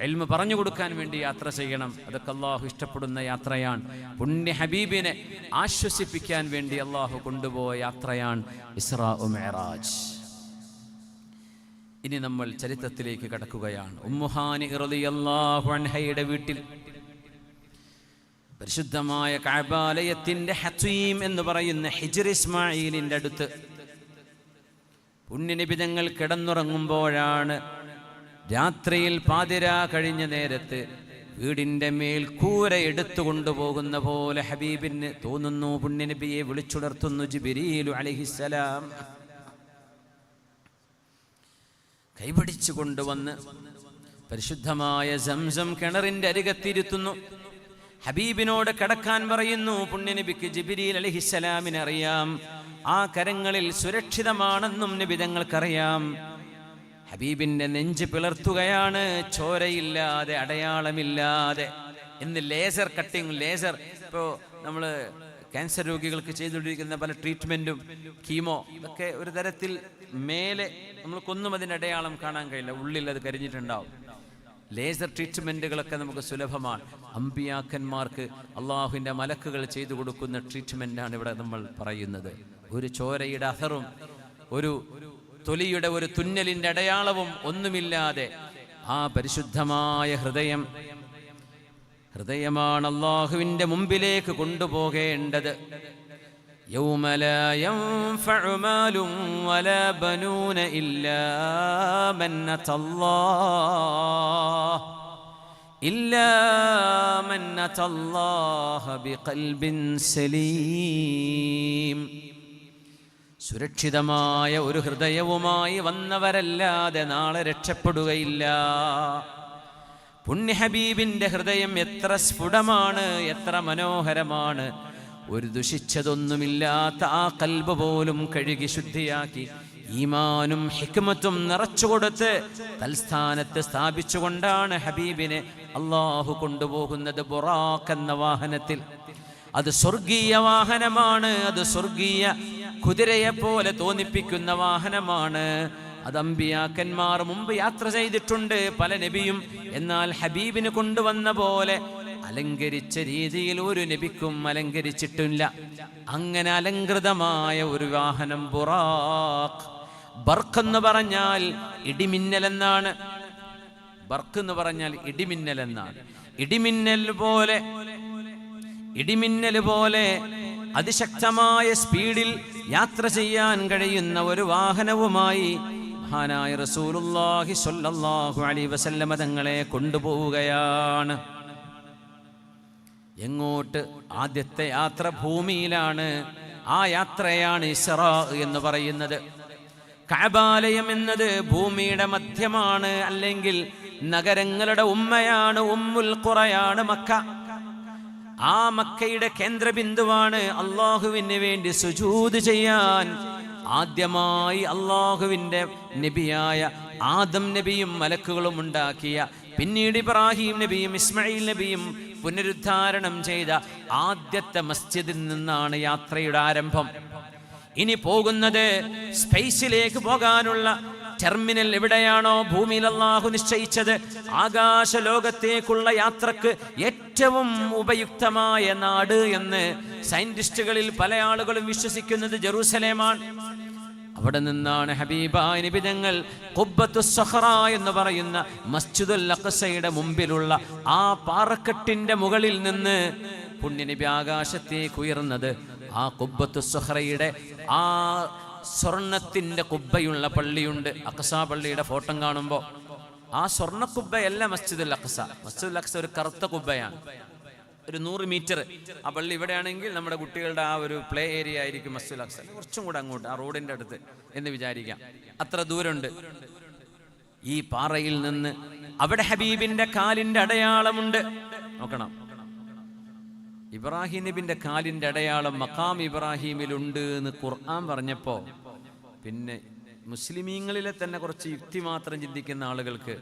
ഇൽമു പറഞ്ഞു കൊടുക്കാൻ വേണ്ടി യാത്ര ചെയ്യണം. അതൊക്കെ അള്ളാഹു ഇഷ്ടപ്പെടുന്ന യാത്രയാണ്. പുണ്യ ഹബീബിനെ ആശ്വസിപ്പിക്കാൻ വേണ്ടി അള്ളാഹു കൊണ്ടുപോയ യാത്രയാണ് ഇസ്രാ മിഅ്റാജ്. ഇനി നമ്മൾ ചരിത്രത്തിലേക്ക് കടക്കുകയാണ്. ഉമ്മുഹാനി റളിയല്ലാഹു അൻഹയുടെ വീട്ടിൽ പരിശുദ്ധമായ കഅബാലയത്തിന്റെ ഹത്വീം എന്ന് പറയുന്ന ഹിജ്ർ ഇസ്മായിലിന്റെ അടുത്ത് പുണ്യനബി തങ്ങൾ കിടന്നുറങ്ങുമ്പോഴാണ് രാത്രിയിൽ പാതിരാ കഴിഞ്ഞ നേരത്ത് വീടിന്റെ മേൽ കൂര എടുത്തു കൊണ്ടുപോകുന്ന പോലെ ഹബീബിന് തോന്നുന്നു. പുണ്യനബിയെ വിളിച്ചുണർത്തുന്നു ജിബ്രീൽ അലൈഹിസ്സലാം. കൈപിടിച്ചു കൊണ്ടുവന്ന് പരിശുദ്ധമായ സംസം കിണറിന്റെ അരികത്തിരുത്തുന്നു. ഹബീബിനോട് കിടക്കാൻ പറയുന്നു. പുണ്യനബിക്ക് ജിബ്രീൽ അലൈഹിസ്സലാമിനെ അറിയാം. ആ കരങ്ങളിൽ സുരക്ഷിതമാണെന്നും നബി തങ്ങൾക്കറിയാം. ഹബീബിന്റെ നെഞ്ച് പിളർത്തുകയാണ്, ചോരയില്ലാതെ അടയാളമില്ലാതെ. ഇന്ന് ലേസർ കട്ടിങ്, ഇപ്പോൾ നമ്മൾ ക്യാൻസർ രോഗികൾക്ക് ചെയ്തുകൊണ്ടിരിക്കുന്ന പല ട്രീറ്റ്മെൻറ്റും കീമോ ഇതൊക്കെ ഒരു തരത്തിൽ മേലെ നമ്മൾക്കൊന്നും അതിൻ്റെ അടയാളം കാണാൻ കഴിയില്ല, ഉള്ളിൽ അത് കരിഞ്ഞിട്ടുണ്ടാവും. ലേസർ ട്രീറ്റ്മെൻറ്റുകളൊക്കെ നമുക്ക് സുലഭമാണ്. അമ്പിയാക്കന്മാർക്ക് അള്ളാഹുവിൻ്റെ മലക്കുകൾ ചെയ്തു കൊടുക്കുന്ന ട്രീറ്റ്മെൻറ്റാണ് ഇവിടെ നമ്മൾ പറയുന്നത്. ഒരു ചോരയുടെ അഥറും ഒരു തൊലിയുടെ ഒരു തുന്നലിൻ്റെ അടയാളവും ഒന്നുമില്ലാതെ ആ പരിശുദ്ധമായ ഹൃദയമാണ് അള്ളാഹുവിൻ്റെ മുമ്പിലേക്ക് കൊണ്ടുപോകേണ്ടത്. യൗമ ലാ യൻഫഉ മാലും വലാ ബനൂന ഇല്ലാ മൻ അത്തല്ലാഹ ബിഖൽബിൻ സലീം. സുരക്ഷിതമായ ഒരു ഹൃദയവുമായി വന്നവരല്ലാതെ നാളെ രക്ഷപ്പെടുകയില്ല. പുണ്യ ഹബീബിന്റെ ഹൃദയം എത്ര സ്ഫുടമാണ്, എത്ര മനോഹരമാണ്. ഒരു ദുഷിച്ചതൊന്നുമില്ലാത്ത ആ കൽബ് പോലും കഴുകി ശുദ്ധിയാക്കി ഈമാനും ഹിക്മത്തും നിറച്ചുകൊടുത്ത് തൽസ്ഥാനത്ത് സ്ഥാപിച്ചുകൊണ്ടാണ് ഹബീബിനെ അള്ളാഹു കൊണ്ടുപോകുന്നത് ബുറാഖ് എന്ന വാഹനത്തിൽ. അത് സ്വർഗീയ വാഹനമാണ്. അത് സ്വർഗീയ കുതിരയെ പോലെ തോന്നിപ്പിക്കുന്ന വാഹനമാണ്. അത് അമ്പിയാക്കന്മാർ മുമ്പ് യാത്ര ചെയ്തിട്ടുണ്ട്, പല നബിയും. എന്നാൽ ഹബീബിന് കൊണ്ടുവന്ന പോലെ അലങ്കരിച്ച രീതിയിൽ ഒരു നബിക്കും അലങ്കരിച്ചിട്ടില്ല. അങ്ങനെ അലങ്കൃതമായ ഒരു വാഹനം ബുറാഖ്. ബർക്ക് എന്ന് പറഞ്ഞാൽ ഇടിമിന്നൽ എന്നാണ്. ബർക്ക് എന്ന് പറഞ്ഞാൽ ഇടിമിന്നൽ എന്നാണ്. ഇടിമിന്നൽ പോലെ അതിശക്തമായ സ്പീഡിൽ യാത്ര ചെയ്യാൻ കഴിയുന്ന ഒരു വാഹനവുമായി മഹാനായ റസൂലുള്ളാഹി സ്വല്ലല്ലാഹു അലൈഹി വസല്ലമ തങ്ങളെ കൊണ്ടുപോവുകയാണ്. എങ്ങോട്ട്? ആദ്യത്തെ യാത്ര ഭൂമിയിലാണ്. ആ യാത്രയാണ് ഇസ്റാ എന്ന് പറയുന്നത്. കഅബാലയം എന്നത് ഭൂമിയുടെ മധ്യമാണ്, അല്ലെങ്കിൽ നഗരങ്ങളുടെ ഉമ്മയാണ്, ഉമ്മുൽ ഖുറയാണ് മക്ക. ആ മക്കയുടെ കേന്ദ്രബിന്ദുവാണ്. അള്ളാഹുവിന് വേണ്ടി സുജൂദ് ചെയ്യാൻ ആദ്യമായി അള്ളാഹുവിൻ്റെ നബിയായ ആദം നബിയും മലക്കുകളും ഉണ്ടാക്കിയ, പിന്നീട് ഇബ്രാഹിം നബിയും ഇസ്മായിൽ നബിയും പുനരുദ്ധാരണം ചെയ്ത ആദ്യത്തെ മസ്ജിദിൽ നിന്നാണ് യാത്രയുടെ ആരംഭം. ഇനി പോകുന്നത് സ്പേസിലേക്ക് പോകാനുള്ള ടെർമിനൽ എവിടെയാണോ ഭൂമിയിൽ അല്ലാഹു നിശ്ചയിച്ചത്, ആകാശ ലോകത്തേക്കുള്ള യാത്രക്ക് ഏറ്റവും ഉപയുക്തമായ നാട് എന്ന് സയന്റിസ്റ്റുകളിൽ പല ആളുകളും വിശ്വസിക്കുന്നത് ജെറൂസലേമാണ്. അവിടെ നിന്നാണ് ഹബീബായ നബി തങ്ങൾ ഖുബ്ബത്തുസ് സഖറ എന്ന് പറയുന്ന മസ്ജിദുൽ അഖ്സയുടെ മുമ്പിലുള്ള ആ പാറക്കെട്ടിന്റെ മുകളിൽ നിന്ന് പുണ്യനബി ആകാശത്തേക്ക് ഉയർന്നത്. ആ ഖുബ്ബത്തുസ് സഖറയുടെ ആ സ്വർണത്തിന്റെ കുബ്ബയുള്ള പള്ളിയുണ്ട്. അഖ്സ പള്ളിയുടെ ഫോട്ടോ കാണുമ്പോൾ ആ സ്വർണ്ണ കുബ്ബയല്ല മസ്ജിദുൽ അഖ്സ. മസ്ജിദുൽ അഖ്സ ഒരു കറുത്ത കുബ്ബയാണ്, ഒരു 100 മീറ്റർ. ആ പള്ളി ഇവിടെയാണെങ്കിൽ നമ്മുടെ കുട്ടികളുടെ ആ ഒരു പ്ലേ ഏരിയ ആയിരിക്കും മസ്ജിദുൽ അഖ്സ. കുറച്ചും കൂടെ അങ്ങോട്ട്, ആ റോഡിന്റെ അടുത്ത് എന്ന് വിചാരിക്കാം. അത്ര ദൂരമുണ്ട്. ഈ പാറയിൽ നിന്ന് അവിടെ ഹബീബിന്റെ കാലിന്റെ അടയാളമുണ്ട്. നോക്കണം, ഇബ്രാഹിം നബിന്റെ കാലിന്റെ അടയാളം മഖാം ഇബ്രാഹിമിലുണ്ട് എന്ന് ഖുർആൻ പറഞ്ഞപ്പോ പിന്നെ മുസ്ലിമീങ്ങളിലെ തന്നെ കുറച്ച് യുക്തി മാത്രം ചിന്തിക്കുന്ന ആളുകൾക്ക്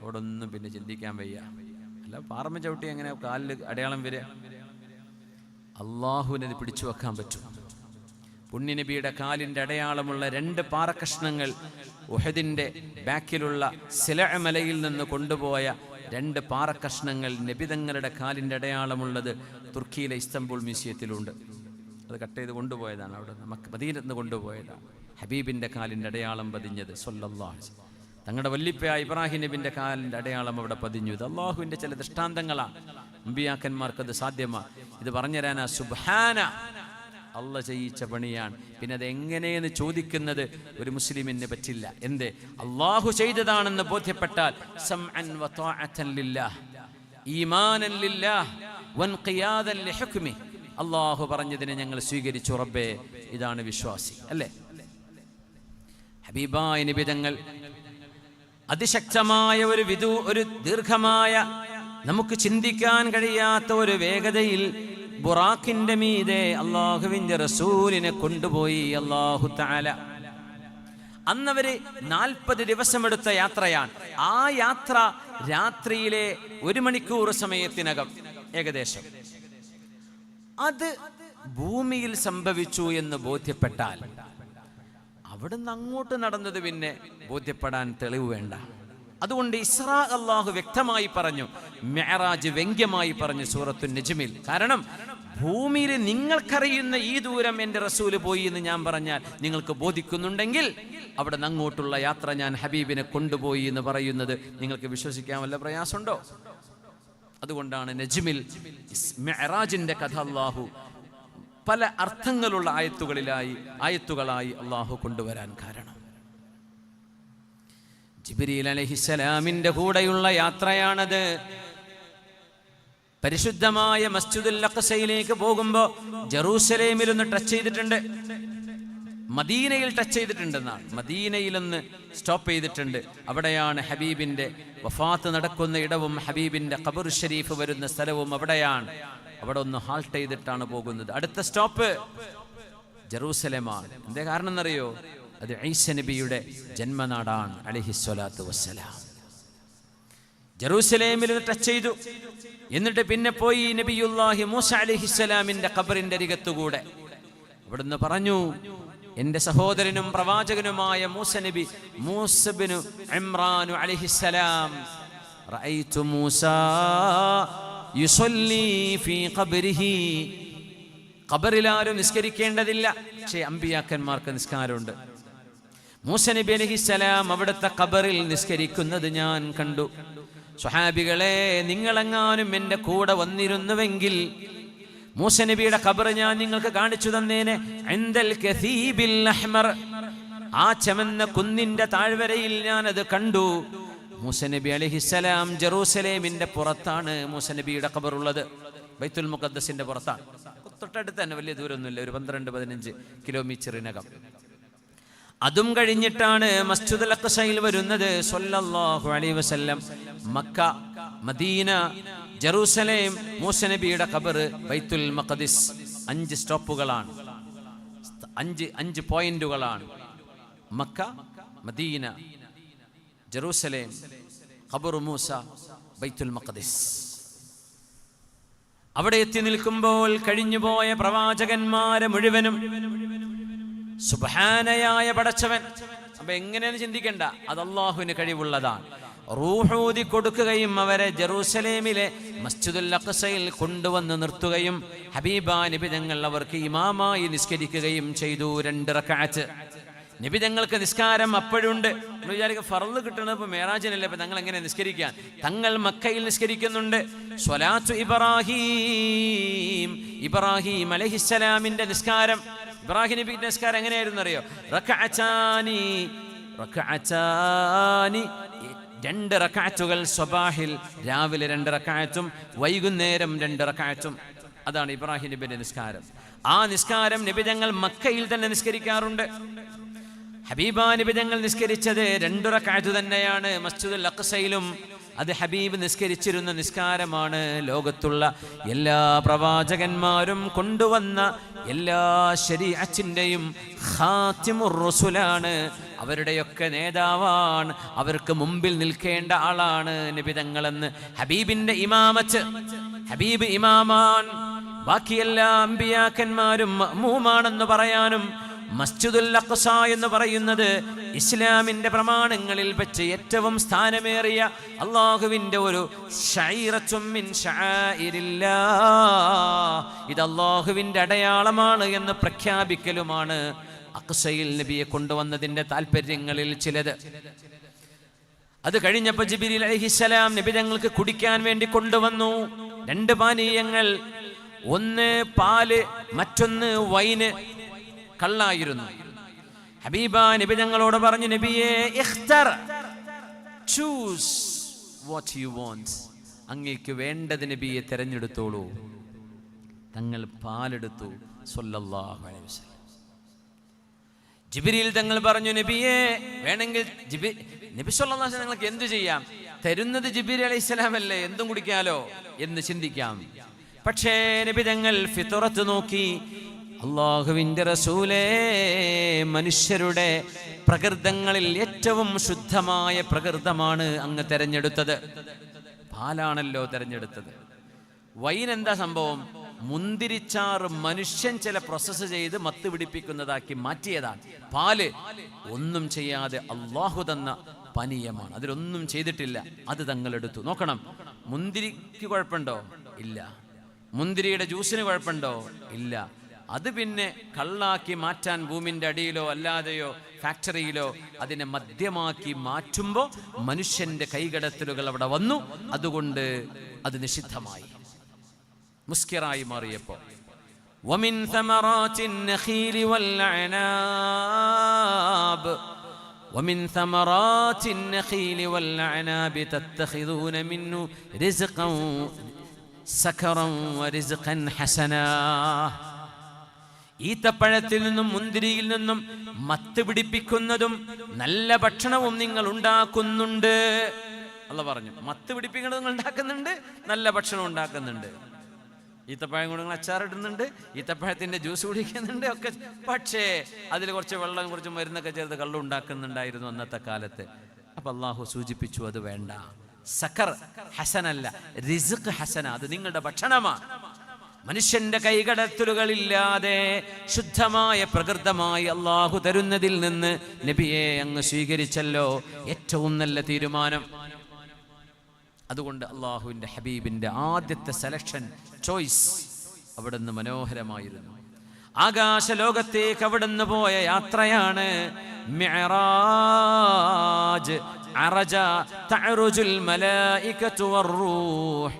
അവിടെ ഒന്നും പിന്നെ ചിന്തിക്കാൻ വയ്യ. അല്ല, പാറമ ചവിട്ടി എങ്ങനെ കാലിൽ അടയാളം വരിക? അള്ളാഹുവിനെ പിടിച്ചു വെക്കാൻ പറ്റും. പുണ്യനബിയുടെ കാലിന്റെ അടയാളമുള്ള 2 പാറക്കഷ്ണങ്ങൾ ഉഹദിന്റെ ബാക്കിലുള്ള സിലഅ മലയിൽ നിന്ന് കൊണ്ടുപോയ 2 പാറക്കഷ്ണങ്ങൾ നബിതങ്ങളുടെ കാലിന്റെ അടയാളമുള്ളത് തുർക്കിയിലെ ഇസ്തംബുൾ മ്യൂസിയത്തിലുണ്ട്. അത് കട്ട് ചെയ്ത് കൊണ്ടുപോയതാണ്. അവിടെ നമുക്ക് മദീനത്ത് നിന്ന് കൊണ്ടുപോയതാണ്. ഹബീബിന്റെ കാലിന്റെ അടയാളം പതിഞ്ഞത് സ്വല്ലല്ലാഹു അലൈഹി വസല്ലം. തങ്ങളുടെ വല്ലിപ്പയായ ഇബ്രാഹിം നബിന്റെ കാലിന്റെ അടയാളം അവിടെ പതിഞ്ഞു. ഇത് അള്ളാഹുവിന്റെ ചില ദൃഷ്ടാന്തങ്ങളാണ്. അമ്പിയാക്കന്മാർക്ക് അത് സാധ്യമാണ്. ഇത് പറഞ്ഞുതരാനാ സുബ്ഹാന അള്ള ചെയ്യിച്ച പണിയാണ്. പിന്നെ അത് എങ്ങനെയെന്ന് ചോദിക്കുന്നത് ഒരു മുസ്ലിമിന് പറ്റില്ല. എന്തേ? അള്ളാഹു ചെയ്തതാണെന്ന് ബോധ്യപ്പെട്ടാൽ സമഅൻ വതഅതൻ ലില്ലാഹ്, ഈമാനൻ ലില്ലാഹ് വൻഖിയാദൻ ലിഹുക്മി, അള്ളാഹു പറഞ്ഞതിനെ ഞങ്ങൾ സ്വീകരിച്ചു റബ്ബേ, ഇതാണ് വിശ്വാസി. അല്ലേ? ഹബീബായ നബി തങ്ങൾ അതിശക്തമായ ഒരു ദീർഘമായ, നമുക്ക് ചിന്തിക്കാൻ കഴിയാത്ത ഒരു വേഗതയിൽ ബുറാഖിന്റെ മീതെ അള്ളാഹുവിന്റെ റസൂലിനെ കൊണ്ടുപോയി അല്ലാഹു തആല. അന്നവര് 40 ദിവസമെടുത്ത യാത്രയാണ്. ആ യാത്ര രാത്രിയിലെ 1 മണിക്കൂർ സമയത്തിനകം ഏകദേശം. അത് ഭൂമിയിൽ സംഭവിച്ചു എന്ന് ബോധ്യപ്പെട്ടാൽ അവിടുന്ന് അങ്ങോട്ട് നടന്നത് പിന്നെ ബോധ്യപ്പെടാൻ തെളിവ് വേണ്ട. അതുകൊണ്ട് ഇസ്രാ അല്ലാഹു വ്യക്തമായി പറഞ്ഞു, മിഅ്റാജ് വ്യംഗ്യമായി പറഞ്ഞു സൂറത്തുൻ നജ്മിൽ. കാരണം ഭൂമിയിൽ നിങ്ങൾക്കറിയുന്ന ഈ ദൂരം എൻ്റെ റസൂല് പോയി എന്ന് ഞാൻ പറഞ്ഞാൽ നിങ്ങൾക്ക് ബോധിക്കുന്നുണ്ടെങ്കിൽ അവിടെ നിന്ന് അങ്ങോട്ടുള്ള യാത്ര ഞാൻ ഹബീബിനെ കൊണ്ടുപോയി എന്ന് പറയുന്നത് നിങ്ങൾക്ക് വിശ്വസിക്കാൻ വല്ല പ്രയാസമുണ്ടോ? അതുകൊണ്ടാണ് നജ്മിൽ മിഅ്റാജിന്റെ കഥ അല്ലാഹു പല അർത്ഥങ്ങളുള്ള ആയത്തുകളായി അല്ലാഹു കൊണ്ടുവരാൻ കാരണം. ജിബ്രീൽ അലൈഹിസ്സലാമിന്റെ കൂടെയുള്ള യാത്രയാണത്. പരിശുദ്ധമായ മസ്ജിദുൽ അഖ്സയിലേക്ക് പോകുമ്പോൾ ജെറൂസലേമിൽ ഒന്ന് ടച്ച് ചെയ്തിട്ടുണ്ട്, മദീനയിൽ ടച്ച് ചെയ്തിട്ടുണ്ടെന്നാണ്. മദീനയിലൊന്ന് സ്റ്റോപ്പ് ചെയ്തിട്ടുണ്ട്. അവിടെയാണ് ഹബീബിന്റെ വഫാത്ത് നടക്കുന്ന ഇടവും ഹബീബിന്റെ ഖബർ ഷരീഫ് വരുന്ന സ്ഥലവും അവിടെയാണ്. അവിടെ ഒന്ന് ഹാൾട്ട് ചെയ്തിട്ടാണ് പോകുന്നത്. അടുത്ത സ്റ്റോപ്പ് ജെറൂസലേമാണ്. എന്തേ കാരണം എന്നറിയോ? അത് ഈസ നബിയുടെ ജന്മനാടാണ് അലൈഹിസ്സലാത്തു വസ്സലാം. ജെറൂസലേമിൽ ടച്ച് ചെയ്തു. എന്നിട്ട് പിന്നെ പോയി നബിയുല്ലാഹി മൂസ അലൈഹിസ്സലാമിന്റെ ഖബറിന്റെ അരികത്തുകൂടെ. അവിടുന്ന് പറഞ്ഞു, എന്റെ സഹോദരനും പ്രവാചകനുമായ മൂസ നബി മൂസബിനു ഇമ്രാൻ അലൈഹിസ്സലാം, റഅയ്തു മൂസ യുസല്ലി ഫീ ഖബ്രിഹി. ഖബറിൽ ആരും നിസ്കരിക്കേണ്ടതില്ല, പക്ഷേ അമ്പിയാക്കന്മാർക്ക് നിസ്കാരമുണ്ട്. മൂസ നബി അലൈഹിസ്സലാം അവിടുത്തെ ഖബറിൽ നിസ്കരിക്കുന്നത് ഞാൻ കണ്ടു. സ്വഹാബികളെ, നിങ്ങളെങ്ങാനും എൻ്റെ കൂടെ വന്നിരുന്നുവെങ്കിൽ മൂസ നബിയുടെ ഖബർ ഞാൻ നിങ്ങൾക്ക് കാണിച്ചു തന്നേനെ. ഇൻദൽ കസീബിൽ അഹ്മർ, ആ ചമന്ന കുന്നിന്റെ താഴ്വരയിൽ ഞാനത് കണ്ടു. മൂസ നബി അലൈഹിസ്സലാം ജെറൂസലേമിന്റെ പുറത്താണ് മൂസ നബിയുടെ ഖബറുള്ളത്. ബൈത്തുൽ മുഖദ്ദസിന്റെ പുറത്താണ്. തൊട്ടടുത്ത് തന്നെ, വലിയ ദൂരമൊന്നുമില്ല, ഒരു 12-15 കിലോമീറ്ററിനകം. അതും കഴിഞ്ഞിട്ടാണ് മസ്ജിദുൽ അഖ്സയിൽ വരുന്നത് സ്വല്ലല്ലാഹു അലൈഹി വസല്ലം. മക്ക, മദീന, ജെറൂസലേം, മൂസ നബിയുടെ ഖബർ, ബൈത്തുൽ മഖ്ദിസ്. 5 സ്റ്റോപ്പുകളാണ്, 5 പോയിന്റുകളാണ്. മക്ക, മദീന, ജെറൂസലേം, ഖബർ മൂസ, ബൈത്തുൽ മഖ്ദിസ്. അവിടെ എത്തി നിൽക്കുമ്പോൾ കഴിഞ്ഞുപോയ പ്രവാചകന്മാരെ മുഴുവനും സുബ്ഹാനയായ പടച്ചവൻ. അപ്പൊ എങ്ങനെയെന്ന് ചിന്തിക്കണ്ട, അത് അല്ലാഹുവിന് കഴിവുള്ളതാണ്. റൂഹൂതി കൊടുക്കുകയും അവരെ ജെറൂസലേമിലെ മസ്ജിദുൽ അഖ്സയിൽ കൊണ്ടുവന്ന് നിർത്തുകയും ഹബീബാ നബി തങ്ങൾ അവർക്ക് ഇമാമായി നിസ്കരിക്കുകയും ചെയ്തു 2 റക്അത്ത്. നബി തങ്ങൾക്ക് നിസ്കാരം അപ്പോഴുണ്ട്. നമ്മൾ വിചാരിക്കും ഫർള് കിട്ടണത് ഇപ്പോൾ മേറാജിനല്ലേ, ഇപ്പം തങ്ങൾ എങ്ങനെ നിസ്കരിക്കാൻ? തങ്ങൾ മക്കയിൽ നിസ്കരിക്കുന്നുണ്ട്. സ്വലാത്തു ഇബ്രാഹിം അലൈഹിസ്സലാമിന്റെ നിസ്കാരം, ഇബ്രാഹിം നബിയുടെ നിസ്കാരം എങ്ങനെയായിരുന്നു അറിയോ? റക്അത്താനി 2 റക്അത്തുകൾ സ്വബാഹിൽ, രാവിലെ 2 റക്അത്തും വൈകുന്നേരം 2 റക്അത്തും. അതാണ് ഇബ്രാഹിം നബിയുടെ നിസ്കാരം. ആ നിസ്കാരം നബി തങ്ങൾ മക്കയിൽ തന്നെ നിസ്കരിക്കാറുണ്ട്. ഹബീബാ നബി തങ്ങൾ നിസ്കരിച്ചത് 2 റക്അത്ത് തന്നെയാണ് മസ്ജിദുൽ അഖ്സയിലും. അത് ഹബീബ് നിസ്കരിച്ചിരുന്ന നിസ്കാരമാണ്. ലോകത്തുള്ള എല്ലാ പ്രവാചകന്മാരും കൊണ്ടുവന്ന എല്ലാ ശരീഅത്തിന്റെയും ഖാതിമുർ റസൂലാണ്. അവരുടെയൊക്കെ നേതാവാണ്, അവർക്ക് മുമ്പിൽ നിൽക്കേണ്ട ആളാണ് നബി തങ്ങളെന്ന് ഹബീബിന്റെ ഇമാമത്ത്. ഹബീബ് ഇമാമാൻ, ബാക്കിയെല്ലാ അമ്പിയാക്കന്മാരും മഅ്മൂമാണെന്ന് പറയാനും മസ്ജിദുൽ അഖ്സ എന്ന് പറയുന്നത് ഇസ്ലാമിന്റെ പ്രമാണങ്ങളിൽ വെച്ച് ഏറ്റവും സ്ഥാനമേറിയ അല്ലാഹുവിന്റെ ഒരു ശഈറത്തും മിൻ ശആഇരില്ലാഹ്, ഇത് അല്ലാഹുവിന്റെ അടയാളമാണ് എന്ന് പ്രഖ്യാപിക്കലുമാണ് അഖ്സയിൽ നബിയെ കൊണ്ടുവന്നതിന്റെ താല്പര്യങ്ങളിൽ ചിലത്. അത് കഴിഞ്ഞപ്പോൾ ജിബ്രീൽ അലൈഹിസ്സലാം നബി തങ്ങൾക്ക് കുടിക്കാൻ വേണ്ടി കൊണ്ടുവന്നു 2 പാനീയങ്ങൾ. ഒന്ന് പാല്, മറ്റൊന്ന് വൈന്, കള്ളായിരുന്നു. ഹബീബ നബി തങ്ങളോട് പറഞ്ഞു, നബിയെ ഇഖ്തർ, ചൂസ് വാട്ട് യു വാണ്ട്, അങ്ങേക്ക് വേണ്ടത് നബിയെ തിരഞ്ഞെടുത്തോളൂ. തങ്ങൾ പാലെടുത്തു സ്വല്ലല്ലാഹു അലൈഹി വസല്ലം. ജിബ്രീൽ തങ്ങൾ പറഞ്ഞു, നബിയെ വേണമെങ്കിൽ നബി സ്വല്ലല്ലാഹു അലൈഹി വസല്ലം നിങ്ങൾക്ക് എന്തു ചെയ്യാം, തരുന്നത് ജിബ്രീൽ അലൈഹിസ്സലാം അല്ലേ, എന്തും കുടിക്കാലോ എന്ന് ചിന്തിക്കാം. പക്ഷേ നബി തങ്ങൾ ഫിത്റത്ത് നോക്കി, അല്ലാഹുവിൻ്റെ റസൂലേ, മനുഷ്യരുടെ പ്രകൃതങ്ങളിൽ ഏറ്റവും ശുദ്ധമായ പ്രകൃതമാണ് അങ്ങ് തെരഞ്ഞെടുത്തത്. പാലാണല്ലോ തെരഞ്ഞെടുത്തത്. വൈൻ എന്താ സംഭവം? മുന്തിരിച്ചാറ് മനുഷ്യൻ ചില പ്രോസസ്സ് ചെയ്ത് മത്ത് പിടിപ്പിക്കുന്നതാക്കി മാറ്റിയതാണ്. പാല് ഒന്നും ചെയ്യാതെ അല്ലാഹു തന്ന പാനീയമാണ്, അതിലൊന്നും ചെയ്തിട്ടില്ല. അത് തങ്ങളെടുത്തു. നോക്കണം, മുന്തിരിക്ക് കുഴപ്പമുണ്ടോ? ഇല്ല. മുന്തിരിയുടെ ജ്യൂസിന് കുഴപ്പമുണ്ടോ? ഇല്ല. അത് പിന്നെ കള്ളാക്കി മാറ്റാൻ ഭൂമിൻ്റെ അടിയിലോ അല്ലാതെയോ ഫാക്ടറിയിലോ അതിനെ മദ്യമാക്കി മാറ്റുമ്പോൾ മനുഷ്യന്റെ കൈകടത്തലുകൾ അവിടെ വന്നു. അതുകൊണ്ട് അത് നിഷിദ്ധമായി, മുസ്കിറായി മാറിയപ്പോൾ. وَمِنْ ثَمَرَاتِ النَّخِيلِ وَالْأَعْنَابِ وَمِنْ ثَمَرَاتِ النَّخِيلِ وَالْأَعْنَابِ تَتَّخِذُونَ مِنْهُ رِزْقًا سَكَرًا وَرِزْقًا حَسَنًا. ഈത്തപ്പഴത്തിൽ നിന്നും മുന്തിരിയിൽ നിന്നും മത്ത് പിടിപ്പിക്കുന്നതും നല്ല ഭക്ഷണവും നിങ്ങൾ ഉണ്ടാക്കുന്നുണ്ട്. അല്ലാഹു പറഞ്ഞു, മത്ത് പിടിപ്പിക്കുന്നത് നിങ്ങൾ ഉണ്ടാക്കുന്നുണ്ട്, നല്ല ഭക്ഷണം ഉണ്ടാക്കുന്നുണ്ട്. ഈത്തപ്പഴം കൊണ്ട് നിങ്ങൾ അച്ചാറിടുന്നുണ്ട്, ഈത്തപ്പഴത്തിന്റെ ജ്യൂസ് കുടിക്കുന്നുണ്ട് ഒക്കെ. പക്ഷേ അതിൽ കുറച്ച് വെള്ളം, കുറച്ച് മരുന്നൊക്കെ ചേർത്ത് കള്ളു ഉണ്ടാക്കുന്നുണ്ടായിരുന്നു അന്നത്തെ കാലത്ത്. അപ്പൊ അള്ളാഹു സൂചിപ്പിച്ചു, അത് വേണ്ട. സക്കർ ഹസനല്ല, റിസ്ഖ് ഹസന, അത് നിങ്ങളുടെ ഭക്ഷണമാണ്. മനുഷ്യന്റെ കൈകടത്തലുകളില്ലാതെ ശുദ്ധമായ പ്രകൃതമായി അള്ളാഹു തരുന്നതിൽ നിന്ന് നബിയെ അങ്ങ് സ്വീകരിച്ചല്ലോ, ഏറ്റവും നല്ല തീരുമാനം. അതുകൊണ്ട് അള്ളാഹുവിന്റെ ഹബീബിന്റെ ആദ്യത്തെ സെലക്ഷൻ, ചോയ്സ് അവിടുന്ന് മനോഹരമായിരുന്നു. ആകാശലോകത്തേക്ക് അവിടുന്ന് പോയ യാത്രയാണ് മിഅ്റാജ്. അറജ തഅറുജുൽ മലായികതു വറൂഹ്.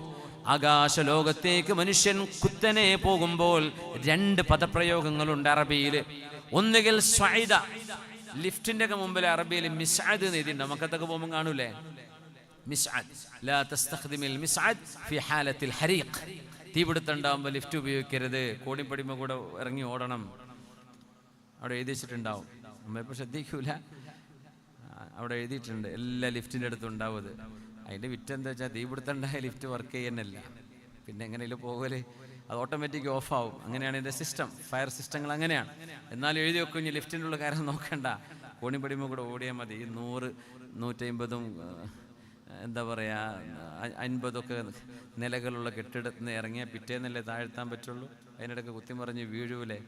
ആകാശലോകത്തേക്ക് മനുഷ്യൻ കുത്തനെ പോകുമ്പോൾ 2 പദപ്രയോഗങ്ങളുണ്ട് അറബിയിൽ. ഒന്നുകിൽ സ്വഇദ, ലിഫ്റ്റിന്റെ ഒക്കെ മുമ്പിൽ അറബിയിൽ മിസ്അദ് എന്ന് എഴുതിയിട്ടുണ്ടോ? മക്കത്തൊക്കെ പോകുമ്പോൾ കാണൂലേ മിസ്അദ്. ലാ തസ്തഖ്ദിമിൽ മിസ്അദ് ഫി ഹാലത്തിൽ ഹരീഖ്. തീപിടുത്തം ഉണ്ടാകുമ്പോൾ ലിഫ്റ്റ് ഉപയോഗിക്കരുത്, കോണിപ്പടിമ കൂടെ ഇറങ്ങി ഓടണം. അവിടെ എഴുതി വെച്ചിട്ടുണ്ടാവും, നമ്മളിപ്പോൾ ശ്രദ്ധിക്കൂല. അവിടെ എഴുതിയിട്ടുണ്ട്, എല്ലാ ലിഫ്റ്റിൻ്റെ അടുത്തും ഉണ്ടാവും അത്. അതിൻ്റെ വിറ്റെന്താ വെച്ചാൽ തീപിടുത്തം ഉണ്ടായ ലിഫ്റ്റ് വർക്ക് ചെയ്യുന്നില്ല, പിന്നെ എങ്ങനെയല്ലോ പോകല്, അത് ഓട്ടോമാറ്റിക് ഓഫ് ആവും. അങ്ങനെയാണ് ഇതിൻ്റെ സിസ്റ്റം, ഫയർ സിസ്റ്റങ്ങൾ അങ്ങനെയാണ്. എന്നാലും എഴുതി വെക്കും, ഇനി ലിഫ്റ്റിൻ്റെ ഉള്ള കാര്യം നോക്കണ്ട, കോണിപ്പടിമ കൂടെ ഓടിയാൽ മതി. 100, 150 എന്താ പറയുക 50 നിലകളുള്ള കെട്ടിടത്തിൽ നിന്ന് ഇറങ്ങിയാൽ പിറ്റേന്നല്ലേ താഴ്ത്താൻ പറ്റുള്ളൂ. അതിനിടയ്ക്ക് കുത്തിമറിഞ്ഞ് വീഴൂലേ?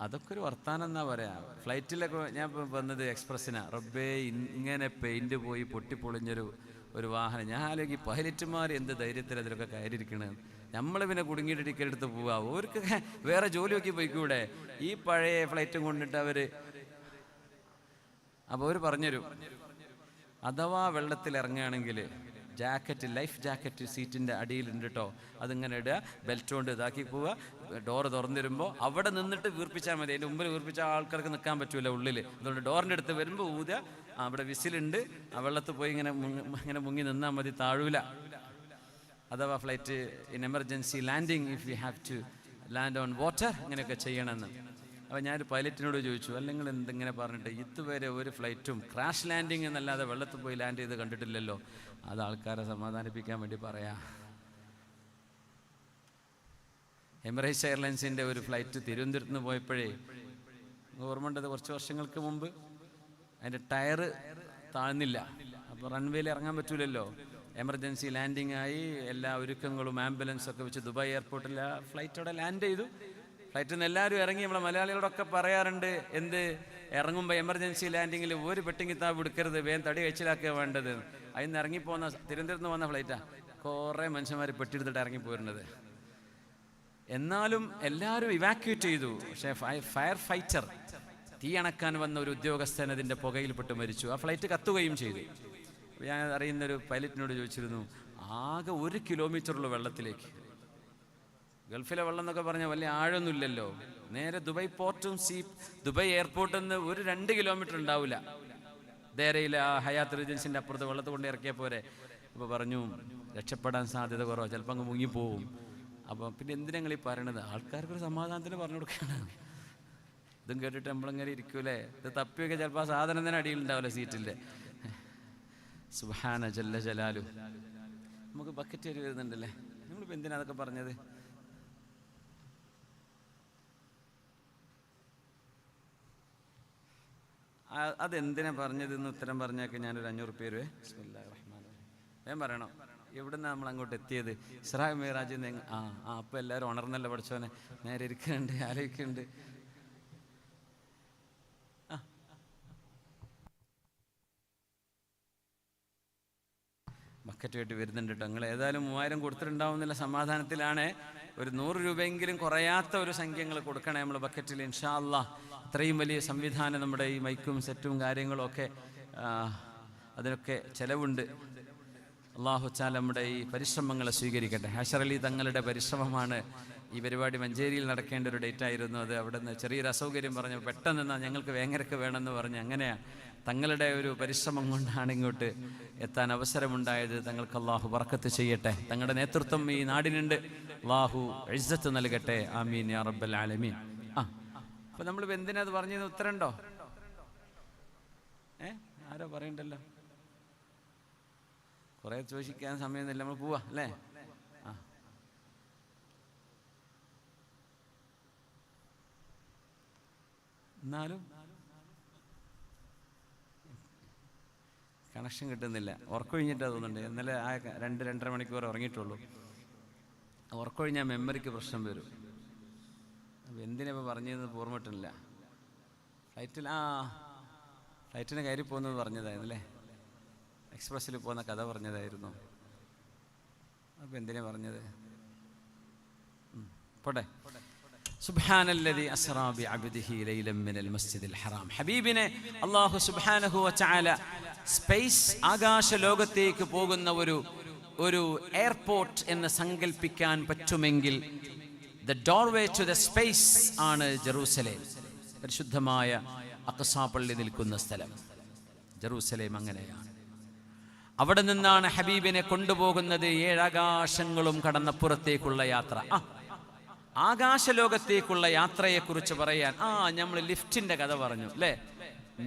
അതൊക്കെ ഒരു വർത്താനം എന്നാ പറയാ. ഫ്ലൈറ്റിലൊക്കെ ഞാൻ വന്നത് എക്സ്പ്രസ്സിനാണ്. റബ്ബേ, ഇങ്ങനെ പെയിന്റ് പോയി പൊട്ടിപ്പൊളിഞ്ഞൊരു വാഹനം. ഞാൻ ആലോചിക്കും പൈലറ്റുമാർ എന്ത് ധൈര്യത്തിൽ അതിലൊക്കെ കയറിയിരിക്കണത്. നമ്മൾ പിന്നെ കുടുങ്ങിയിട്ട് ടിക്കറ്റ് എടുത്ത് പോവുക. അവർക്ക് വേറെ ജോലിയൊക്കെ പോയിക്കൂടെ? ഈ പഴയ ഫ്ലൈറ്റും കൊണ്ടിട്ട് അവർ. അപ്പോൾ അവർ പറഞ്ഞുതരും, അഥവാ വെള്ളത്തിൽ ഇറങ്ങുകയാണെങ്കിൽ ജാക്കറ്റ്, ലൈഫ് ജാക്കറ്റ് സീറ്റിൻ്റെ അടിയിലുണ്ട് കേട്ടോ, അതിങ്ങനെ ഇടുക, ബെൽറ്റ് കൊണ്ട് ഇതാക്കി പോവുക. ഡോറ് തുറന്നു വരുമ്പോൾ അവിടെ നിന്നിട്ട് വീർപ്പിച്ചാൽ മതി. അതിൻ്റെ മുമ്പിൽ വീർപ്പിച്ചാൽ ആൾക്കാർക്ക് നിൽക്കാൻ പറ്റൂല ഉള്ളിൽ. അതുകൊണ്ട് ഡോറിൻ്റെ അടുത്ത് വരുമ്പോൾ ഊതുക, അവിടെ വിസിലുണ്ട്, ആ വെള്ളത്തിൽ പോയി ഇങ്ങനെ മുങ്ങി നിന്നാൽ മതി, താഴൂല. അഥവാ flight in emergency landing if you have to land on water, ഇങ്ങനെയൊക്കെ ചെയ്യണമെന്ന്. അപ്പോൾ ഞാനൊരു പൈലറ്റിനോട് ചോദിച്ചു, അല്ലെങ്കിൽ എന്തെങ്ങനെ പറഞ്ഞിട്ട് ഇതുവരെ ഒരു ഫ്ലൈറ്റും ക്രാഷ് ലാൻഡിങ് എന്നല്ലാതെ വെള്ളത്തിൽ പോയി ലാൻഡ് ചെയ്ത് കണ്ടിട്ടില്ലല്ലോ. അത് ആൾക്കാരെ സമാധാനിപ്പിക്കാൻ വേണ്ടി പറയാം. എമിറേറ്റ്സ് എയർലൈൻസിൻ്റെ ഒരു ഫ്ലൈറ്റ് തിരുവനന്തപുരത്ത് നിന്ന് പോയപ്പോഴേ ഓർമ്മണ്ടത്, കുറച്ച് വർഷങ്ങൾക്ക് മുമ്പ് അതിൻ്റെ ടയറ് താഴ്ന്നില്ല. അപ്പോൾ റൺവേയിൽ ഇറങ്ങാൻ പറ്റൂലല്ലോ. എമർജൻസി ലാൻഡിങ് ആയി, എല്ലാ ഒരുക്കങ്ങളും ആംബുലൻസൊക്കെ വെച്ച് ദുബായ് എയർപോർട്ടിൽ ആ ഫ്ലൈറ്റ് അവിടെ ലാൻഡ് ചെയ്തു. ഫ്ലൈറ്റിൽ നിന്ന് എല്ലാവരും ഇറങ്ങി. നമ്മളെ മലയാളികളോടൊക്കെ പറയാറുണ്ട്, എന്ത് ഇറങ്ങുമ്പോൾ എമർജൻസി ലാൻഡിങ്ങിൽ ഒരു പെട്ടിങ്ങിത്താവ് എടുക്കരുത്, വേഗം തടി കഴിച്ചിലാക്കുക വേണ്ടത്. അതിൽ നിന്ന് ഇറങ്ങിപ്പോകുന്ന തിരുവനന്തപുരത്ത് നിന്ന് വന്ന ഫ്ലൈറ്റാണ്. കുറേ മനുഷ്യന്മാർ പെട്ടിയെടുത്തിട്ട് ഇറങ്ങിപ്പോയിരുന്നത്. എന്നാലും എല്ലാവരും ഇവാക്യുവേറ്റ് ചെയ്തു. പക്ഷേ ഫയർ ഫൈറ്റർ, തീ അണക്കാൻ വന്ന ഒരു ഉദ്യോഗസ്ഥൻ അതിൻ്റെ പുകയിൽപ്പെട്ട് മരിച്ചു. ആ ഫ്ലൈറ്റ് കത്തുകയും ചെയ്തു. ഞാൻ അറിയുന്നൊരു പൈലറ്റിനോട് ചോദിച്ചിരുന്നു, ആകെ 1 കിലോമീറ്ററുള്ള വെള്ളത്തിലേക്ക്. ഗൾഫിലെ വെള്ളം എന്നൊക്കെ പറഞ്ഞാൽ വലിയ ആഴമൊന്നുമില്ലല്ലോ. നേരെ ദുബായ് പോർട്ടും ദുബായ് എയർപോർട്ടിൽ നിന്ന് ഒരു 2 കിലോമീറ്റർ ഉണ്ടാവില്ല. ദേരയിലെ ആ ഹയാത്ത് റീജൻസിൻ്റെ അപ്പുറത്ത് വെള്ളത്തിൽ കൊണ്ട് ഇറക്കിയാൽ പോരെ. അപ്പോൾ പറഞ്ഞു, രക്ഷപ്പെടാൻ സാധ്യത കുറവാണ്, ചിലപ്പോൾ അങ്ങ് മുങ്ങിപ്പോവും. അപ്പോൾ പിന്നെ എന്തിനാ ഈ പറയണത്? ആൾക്കാർക്കൊരു സമാധാനത്തിന് പറഞ്ഞു കൊടുക്കുകയാണ്. ഇതും കേട്ടിട്ട് നമ്മളങ്ങനെ ഇരിക്കൂലേ? ഇത് തപ്പിയൊക്കെ ചിലപ്പോൾ ആ സാധനം തന്നെ അടിയിലുണ്ടാവില്ല സീറ്റിൻ്റെ. സുബ്ഹാന ജല്ല ജലാലു. നമുക്ക് ബക്കറ്റ് വരെ വരുന്നുണ്ടല്ലേ. നമ്മളിപ്പോൾ എന്തിനാ അതൊക്കെ പറഞ്ഞത്? അതെന്തിനാ പറഞ്ഞതെന്ന് ഉത്തരം പറഞ്ഞേക്കെ ഞാനൊരു 500 പേര് ഞാൻ പറയണം. എവിടുന്നാണ് നമ്മൾ അങ്ങോട്ട് എത്തിയത്? ഇസ്രാ മിറാജ്. അപ്പോൾ എല്ലാവരും ഉണർന്നല്ലോ പഠിച്ചോനെ. നേരെ ഇരിക്കുന്നുണ്ട്, ആലോചിക്കുന്നുണ്ട്. ബക്കറ്റ് ആയിട്ട് വരുന്നുണ്ട് കേട്ടോ. നിങ്ങൾ ഏതായാലും 3000 കൊടുത്തിട്ടുണ്ടാവും എന്നുള്ള സമാധാനത്തിലാണ്. ഒരു 100 രൂപയെങ്കിലും കുറയാത്ത ഒരു സംഖ്യകൾ കൊടുക്കണേ നമ്മൾ ബക്കറ്റിൽ, ഇൻഷാ അല്ലാഹ്. അത്രയും വലിയ സംവിധാനം നമ്മുടെ ഈ മൈക്കും സെറ്റും കാര്യങ്ങളും ഒക്കെ, അതിനൊക്കെ ചിലവുണ്ട്. അല്ലാഹു തആല നമ്മുടെ ഈ പരിശ്രമങ്ങളെ സ്വീകരിക്കട്ടെ. ഹഷർ അലി തങ്ങളുടെ പരിശ്രമമാണ് ഈ പരിപാടി. മഞ്ചേരിയിൽ നടക്കേണ്ട ഒരു ഡേറ്റ് ആയിരുന്നു അത്. അവിടെ നിന്ന് ചെറിയൊരു അസൗകര്യം പറഞ്ഞു, പെട്ടെന്ന് എന്നാൽ ഞങ്ങൾക്ക് വേങ്ങരക്ക് വേണമെന്ന് പറഞ്ഞ്, അങ്ങനെയാണ് തങ്ങളുടെ ഒരു പരിശ്രമം കൊണ്ടാണ് ഇങ്ങോട്ട് എത്താൻ അവസരമുണ്ടായത്. തങ്ങൾക്ക് അല്ലാഹു ബർക്കത്ത് ചെയ്യട്ടെ. തങ്ങളുടെ നേതൃത്വം ഈ നാടിനുണ്ട്, അല്ലാഹു ഇസ്സത്ത് നൽകട്ടെ. ആമീൻ യാ റബ്ബൽ ആലമീൻ. അപ്പോൾ നമ്മൾ എന്തിനാ അത് പറഞ്ഞത്? ഉത്തരണ്ടോ? ആരോ പറയണ്ടല്ലോ. കുറേ ചോദിക്കാൻ സമയമൊന്നുമില്ല, നമ്മൾ പോവാ അല്ലേ? എന്നാലും കണക്ഷൻ കിട്ടുന്നില്ല. ഉറക്കൊഴിഞ്ഞിട്ടാണ് തോന്നുന്നുണ്ട്. ഇന്നലെ ആ 2-2.5 മണിക്കൂർ ഉറങ്ങിയിട്ടുള്ളൂ. ഉറക്കൊഴിഞ്ഞാൽ മെമ്മറിക്ക് പ്രശ്നം വരും. അപ്പോൾ എന്തിനാ പറഞ്ഞതെന്ന് ഓർമ്മട്ടില്ല. ഫ്ലൈറ്റിന് കയറി പോകുന്നത് പറഞ്ഞതായിരുന്നു അല്ലേ? എക്സ്പ്രസ്സിൽ പോകുന്ന കഥ പറഞ്ഞതായിരുന്നു. അപ്പോൾ എന്തിനാ പറഞ്ഞത്? പോട്ടെ. സുബ്ഹാനല്ലദി അസ്റാ ബിഅബ്ദിഹി ലൈലൻ മിനൽ മസ്ജിദിൽ ഹറാം. ഹബീബിനെ അല്ലാഹു സുബ്ഹാനഹു വ തആല സ്പേസ്, ആകാശ ലോകത്തേക്ക് പോകുന്ന ഒരു എയർപോർട്ട് എന്ന് സങ്കല്പിക്കാൻ പറ്റുമെങ്കിൽ the doorway to the space ആണ് ജെറൂസലേം. പരിശുദ്ധമായ അഖ്സാ പള്ളി നിൽക്കുന്ന സ്ഥലം. ജെറൂസലേം അങ്ങനെയാണ്. അവിടെ നിന്നാണ് ഹബീബിനെ കൊണ്ടുപോകുന്നത് 7 ആകാശങ്ങളും കടന്നപ്പുറത്തേക്കുള്ള യാത്ര. ആകാശലോകത്തേക്കുള്ള യാത്രയെക്കുറിച്ച് പറയാൻ നമ്മൾ ലിഫ്റ്റിന്റെ കഥ പറഞ്ഞു അല്ലേ?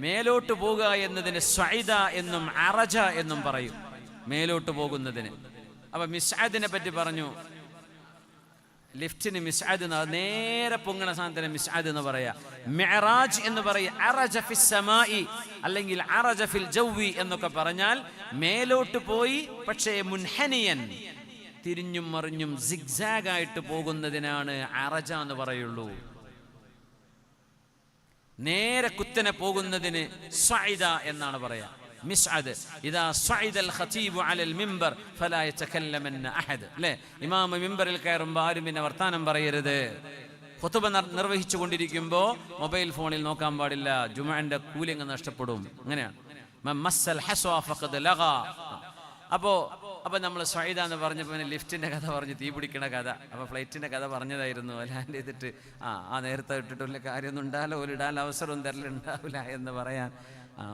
മേലോട്ട് പോകുക എന്നതിന് സ്വൈദ എന്നും അറജ എന്നും പറയും, മേലോട്ട് പോകുന്നതിന്. അപ്പൊ മിസ്അദിനെ പറ്റി പറഞ്ഞു. ലിഫ്റ്റിന് മിസ്അദ്, നേരെ പൊങ്ങണ സാധനത്തിന് മിസ്അദ് എന്ന് പറയാ. മിഅ്റാജ് എന്ന് പറയും അറജ ഫിസ് സമാഇ അല്ലെങ്കിൽ അറജ ഫിൽ ജൗവി എന്നൊക്കെ പറഞ്ഞാൽ മേലോട്ട് പോയി, പക്ഷേ മുൻഹനിയൻ, തിരിഞ്ഞും മറിഞ്ഞും സിഗ്സാഗ് ആയിട്ട് പോകുന്നതിനാണ് അറജ എന്ന് പറയുള്ളൂ. നേരെ കുത്തനെ പോകുന്നതിന് സ്വഇദ എന്നാണ് പറയാ, മിസ്അദ്. ഇദാ സ്വഇദൽ ഖതീബു അലൽ മിമ്പർ ഫലാ യതകല്ലമന്ന അഹദ്. അല്ലേ? ഇമാം മിമ്പറിൽ കയറുമ്പോൾ ആരും പിന്നെ വർത്താനം പറയരുത്. ഖുതുബ നിർവഹിച്ചു കൊണ്ടിരിക്കുമ്പോൾ മൊബൈൽ ഫോണിൽ നോക്കാൻ പാടില്ല, ജുമുഅന്റെ കൂലി അങ്ങ് നഷ്ടപ്പെടും. അങ്ങനെയാണ്. മസ്സൽ ഹസ്വ ഫഖദ് ലഗാ. അപ്പോൾ നമ്മൾ സ്വൈദ എന്ന് പറഞ്ഞപ്പോൾ പിന്നെ ലിഫ്റ്റിന്റെ കഥ പറഞ്ഞു, തീ പിടിക്കണ കഥ. അപ്പോൾ ഫ്ലൈറ്റിന്റെ കഥ പറഞ്ഞതായിരുന്നു. ലാൻഡ് ചെയ്തിട്ട് നേരത്തെ ഇട്ടിട്ട് വലിയ കാര്യമൊന്നും ഉണ്ടാവില്ല, ഒരു ഇടാൻ അവസരമൊന്നും തരലുണ്ടാവില്ല എന്ന് പറയാൻ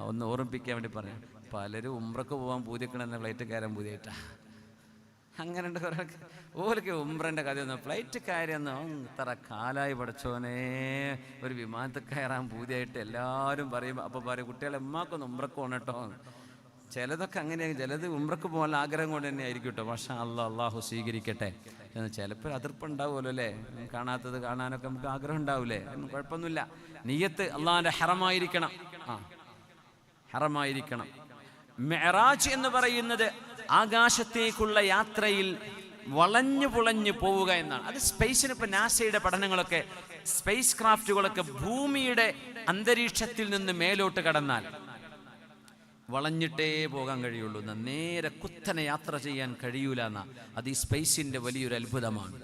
ഒന്ന് ഓർമ്മിപ്പിക്കാൻ വേണ്ടി പറയാം. പലരും ഉംറക്ക് പോകാൻ പൂതിക്കണമെന്ന ഫ്ലൈറ്റ് കയറാൻ പൂതിയായിട്ടാ. അങ്ങനെ ഉണ്ട് കുറേ. ഓലൊക്കെ ഉംറൻ്റെ കഥയൊന്നും ഫ്ലൈറ്റ് കയറിയൊന്നും ഇത്ര കാലായി പഠിച്ചോനെ, ഒരു വിമാനത്തിൽ കയറാൻ പൂതിയായിട്ട് എല്ലാവരും പറയും. അപ്പോൾ പറയും കുട്ടികളെ ഉമ്മാക്കൊന്ന് ഉംറക്ക് പോകണം കേട്ടോ. ചിലതൊക്കെ അങ്ങനെയാണ്, ചിലത് ഉംറക്ക് പോകാനുള്ള ആഗ്രഹം കൊണ്ട് തന്നെ ആയിരിക്കും കേട്ടോ. മാഷാ അല്ലാഹ്, അള്ളാഹു സ്വീകരിക്കട്ടെ. ചിലപ്പോൾ അതിർപ്പുണ്ടാവുമല്ലോ അല്ലേ? കാണാത്തത് കാണാനൊക്കെ നമുക്ക് ആഗ്രഹം ഉണ്ടാവില്ലേ? ഒന്നും കുഴപ്പമൊന്നുമില്ല. നിയ്യത്ത് അള്ളാഹിൻ്റെ ഹറമായിരിക്കണം. ഹറമായിരിക്കണം. മിഅ്റാജ് എന്ന് പറയുന്നത് ആകാശത്തേക്കുള്ള യാത്രയിൽ വളഞ്ഞു പുളഞ്ഞു പോവുക എന്നാണ്. അത് സ്പേസിന് ഇപ്പം നാസയുടെ പഠനങ്ങളൊക്കെ, സ്പേസ് ക്രാഫ്റ്റുകളൊക്കെ ഭൂമിയുടെ അന്തരീക്ഷത്തിൽ നിന്ന് മേലോട്ട് കടന്നാൽ വളഞ്ഞിട്ടേ പോകാൻ കഴിയുള്ളൂ. നേരെ കുത്തനെ യാത്ര ചെയ്യാൻ കഴിയൂല എന്നാ. അത് ഈ സ്പേസിന്റെ വലിയൊരു അത്ഭുതമാണ്.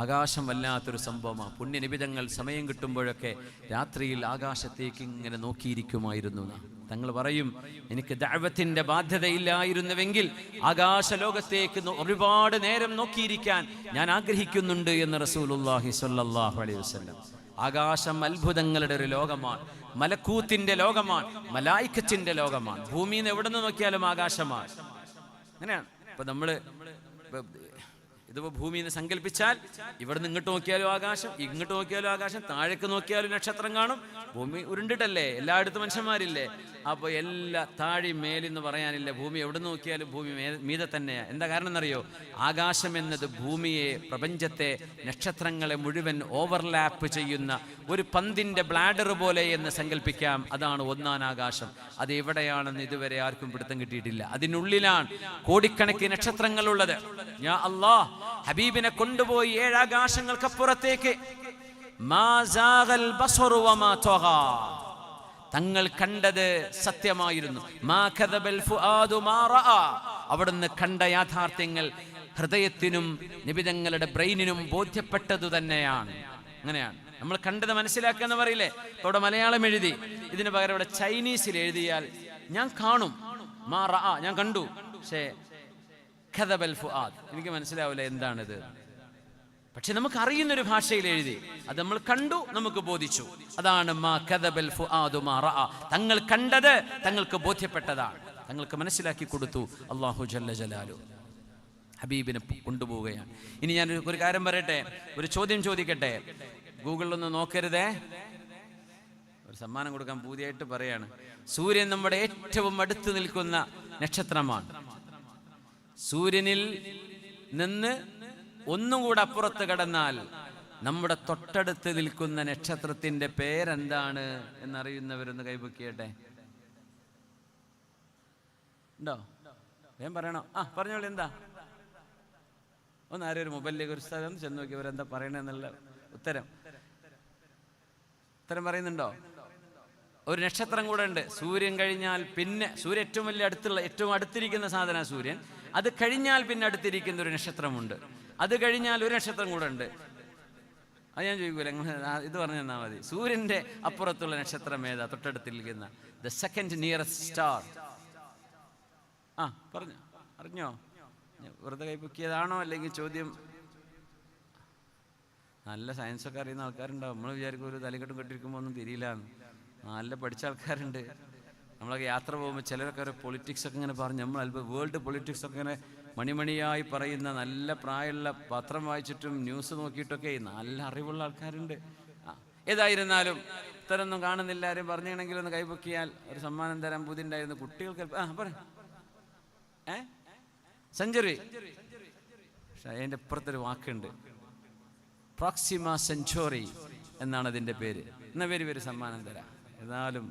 ആകാശം വല്ലാത്തൊരു സംഭവമാണ്. പുണ്യനിബിതങ്ങൾ സമയം കിട്ടുമ്പോഴൊക്കെ രാത്രിയിൽ ആകാശത്തേക്ക് ഇങ്ങനെ നോക്കിയിരിക്കുമായിരുന്നു. തങ്ങൾ പറയും, എനിക്ക് ദഅവത്തിന്റെ ബാധ്യതയില്ലായിരുന്നുവെങ്കിൽ ആകാശലോകത്തേക്ക് ഒരുപാട് നേരം നോക്കിയിരിക്കാൻ ഞാൻ ആഗ്രഹിക്കുന്നുണ്ട് എന്ന് റസൂലുള്ളാഹി സ്വല്ലല്ലാഹു അലൈഹി വസല്ലം. ആകാശം അത്ഭുതങ്ങളുടെ ഒരു ലോകമാണ്, മലക്കൂത്തിന്റെ ലോകമാണ്, മലായിക്കത്തിന്റെ ലോകമാണ്. ഭൂമിയിൽ നിന്ന് എവിടെ നിന്ന് നോക്കിയാലും ആകാശമാണ്. അങ്ങനെയാണ്. ഇപ്പൊ നമ്മള് ഇതിപ്പോ ഭൂമിയിൽ നിന്ന് സങ്കല്പിച്ചാൽ ഇവിടുന്ന് ഇങ്ങോട്ട് നോക്കിയാലും ആകാശം, ഇങ്ങോട്ട് നോക്കിയാലും ആകാശം, താഴേക്ക് നോക്കിയാലും നക്ഷത്രം കാണും. ഭൂമി ഉരുണ്ടിട്ടല്ലേ, എല്ലായിടത്തും മനുഷ്യന്മാരില്ലേ. അപ്പോൾ എല്ലാ താഴെ മേലെന്ന് പറയാനില്ല. ഭൂമി എവിടെ നോക്കിയാലും ഭൂമി മീതെ തന്നെയാണ്. എന്താ കാരണം എന്നറിയോ? ആകാശം എന്നത് ഭൂമിയെ, പ്രപഞ്ചത്തെ, നക്ഷത്രങ്ങളെ മുഴുവൻ ഓവർലാപ്പ് ചെയ്യുന്ന ഒരു പന്തിന്റെ ബ്ലാഡർ പോലെ എന്ന് സങ്കല്പിക്കാം. അതാണ് ഒന്നാം ആകാശം. അത് എവിടെയാണെന്ന് ഇതുവരെ ആർക്കും പിടുത്തം കിട്ടിയിട്ടില്ല. അതിനുള്ളിലാണ് കോടിക്കണക്കിന് നക്ഷത്രങ്ങളുള്ളത്. യാ അല്ലാഹ്, ഹബീബിനെ കൊണ്ടുപോയി 7 ആകാശങ്ങൾക്കപ്പുറത്തേക്ക്. തങ്ങൾ കണ്ടത് സത്യമായിരുന്നു. അവിടുന്ന് കണ്ട യാഥാർത്ഥ്യങ്ങൾ ഹൃദയത്തിനും നിബിതങ്ങളുടെ ബ്രെയിനിനും ബോധ്യപ്പെട്ടതു തന്നെയാണ്. അങ്ങനെയാണ് നമ്മൾ കണ്ടത് മനസ്സിലാക്കുക എന്ന് പറയില്ലേ? അവിടെ മലയാളം എഴുതി, ഇതിന് പകരം ഇവിടെ ചൈനീസിൽ എഴുതിയാൽ ഞാൻ കാണും. ഞാൻ കണ്ടു, പക്ഷേ ഖദബൽ ഫുആദ്, എനിക്ക് മനസ്സിലാവില്ല എന്താണിത്. പക്ഷെ നമുക്ക് അറിയുന്നൊരു ഭാഷയിൽ എഴുതി, അത് നമ്മൾ കണ്ടു, നമുക്ക് ബോധിച്ചു. അതാണ് മാ ഖദബൽ ഫുആദു മാ റഅ. തങ്ങൾ കണ്ടത് തങ്ങൾക്ക് ബോധ്യപ്പെട്ടതാണ്, തങ്ങൾക്ക് മനസ്സിലാക്കി കൊടുത്തു അല്ലാഹു ജല്ല ജലാലു. ഹബീബിനെ കൊണ്ടുപോവുകയാണ്. ഇനി ഞാൻ ഒരു കാര്യം പറയട്ടെ, ഒരു ചോദ്യം ചോദിക്കട്ടെ. ഗൂഗിളിലൊന്നും നോക്കരുതേ, ഒരു സമ്മാനം കൊടുക്കാൻ പൂതിയായിട്ട് പറയാണ്. സൂര്യൻ നമ്മുടെ ഏറ്റവും അടുത്ത് നിൽക്കുന്ന നക്ഷത്രമാണ്. സൂര്യനിൽ നിന്ന് ഒന്നും കൂടെ അപ്പുറത്ത് കടന്നാൽ നമ്മുടെ തൊട്ടടുത്ത് നിൽക്കുന്ന നക്ഷത്രത്തിന്റെ പേരെന്താണ് എന്നറിയുന്നവരൊന്ന് കൈപൊക്കിയട്ടെ. ഉണ്ടോ? വേഗം പറയണോ? പറഞ്ഞോളൂ. എന്താ? ഒന്ന് ആരും ഒരു മൊബൈലിലേക്ക് ഒരു സ്ഥലം ചെന്ന് നോക്കിയവരെന്താ പറയണെന്നുള്ള ഉത്തരം പറയുന്നുണ്ടോ? ഒരു നക്ഷത്രം കൂടെ ഉണ്ട്. സൂര്യൻ കഴിഞ്ഞാൽ പിന്നെ സൂര്യൻ ഏറ്റവും വലിയ ഏറ്റവും അടുത്തിരിക്കുന്ന സാധന സൂര്യൻ. അത് കഴിഞ്ഞാൽ പിന്നെ അടുത്തിരിക്കുന്ന ഒരു നക്ഷത്രമുണ്ട്. അത് കഴിഞ്ഞാൽ ഒരു നക്ഷത്രം കൂടെ ഉണ്ട്. അത് ഞാൻ ചോദിക്കൂല, ഇത് പറഞ്ഞു തന്നാൽ മതി. സൂര്യന്റെ അപ്പുറത്തുള്ള നക്ഷത്രം ഏതാ? തൊട്ടടുത്തിരിക്കുന്ന ദ സെക്കൻഡ് നിയറസ്റ്റ് സ്റ്റാർ. അറിഞ്ഞോ? വെറുതെ കൈപ്പൊക്കിയതാണോ അല്ലെങ്കിൽ ചോദ്യം? നല്ല സയൻസൊക്കെ അറിയുന്ന ആൾക്കാരുണ്ടാവും. നമ്മൾ വിചാരിക്കും ഒരു തലക്കെട്ടും കെട്ടിരിക്കുമ്പോൾ ഒന്നും തിരിയില്ല. നല്ല പഠിച്ച ആൾക്കാരുണ്ട്. നമ്മളൊക്കെ യാത്ര പോകുമ്പോൾ ചിലരൊക്കെ ഒരു പൊളിറ്റിക്സ് ഒക്കെ ഇങ്ങനെ പറഞ്ഞ് നമ്മൾ അല്പം വേൾഡ് പൊളിറ്റിക്സ് ഒക്കെ ഇങ്ങനെ മണിമണിയായി പറയുന്ന നല്ല പ്രായമുള്ള പത്രം വായിച്ചിട്ടും ന്യൂസ് നോക്കിയിട്ടൊക്കെ നല്ല അറിവുള്ള ആൾക്കാരുണ്ട്. ഏതായിരുന്നാലും ഇത്തരമൊന്നും കാണുന്നില്ല. ആരും പറഞ്ഞിട്ടുണ്ടെങ്കിൽ ഒന്ന് കൈപൊക്കിയാൽ ഒരു സമ്മാനം തരാൻ ബുദ്ധി ഉണ്ടായിരുന്നു കുട്ടികൾക്ക്. സെഞ്ചുറി. പക്ഷെ അതിൻ്റെ അപ്പുറത്തൊരു വാക്കുണ്ട്, പ്രോക്സിമ സെഞ്ചുറി എന്നാണ് അതിൻ്റെ പേര്. എന്ന പേര് സമ്മാനം തരാം. ഏതായാലും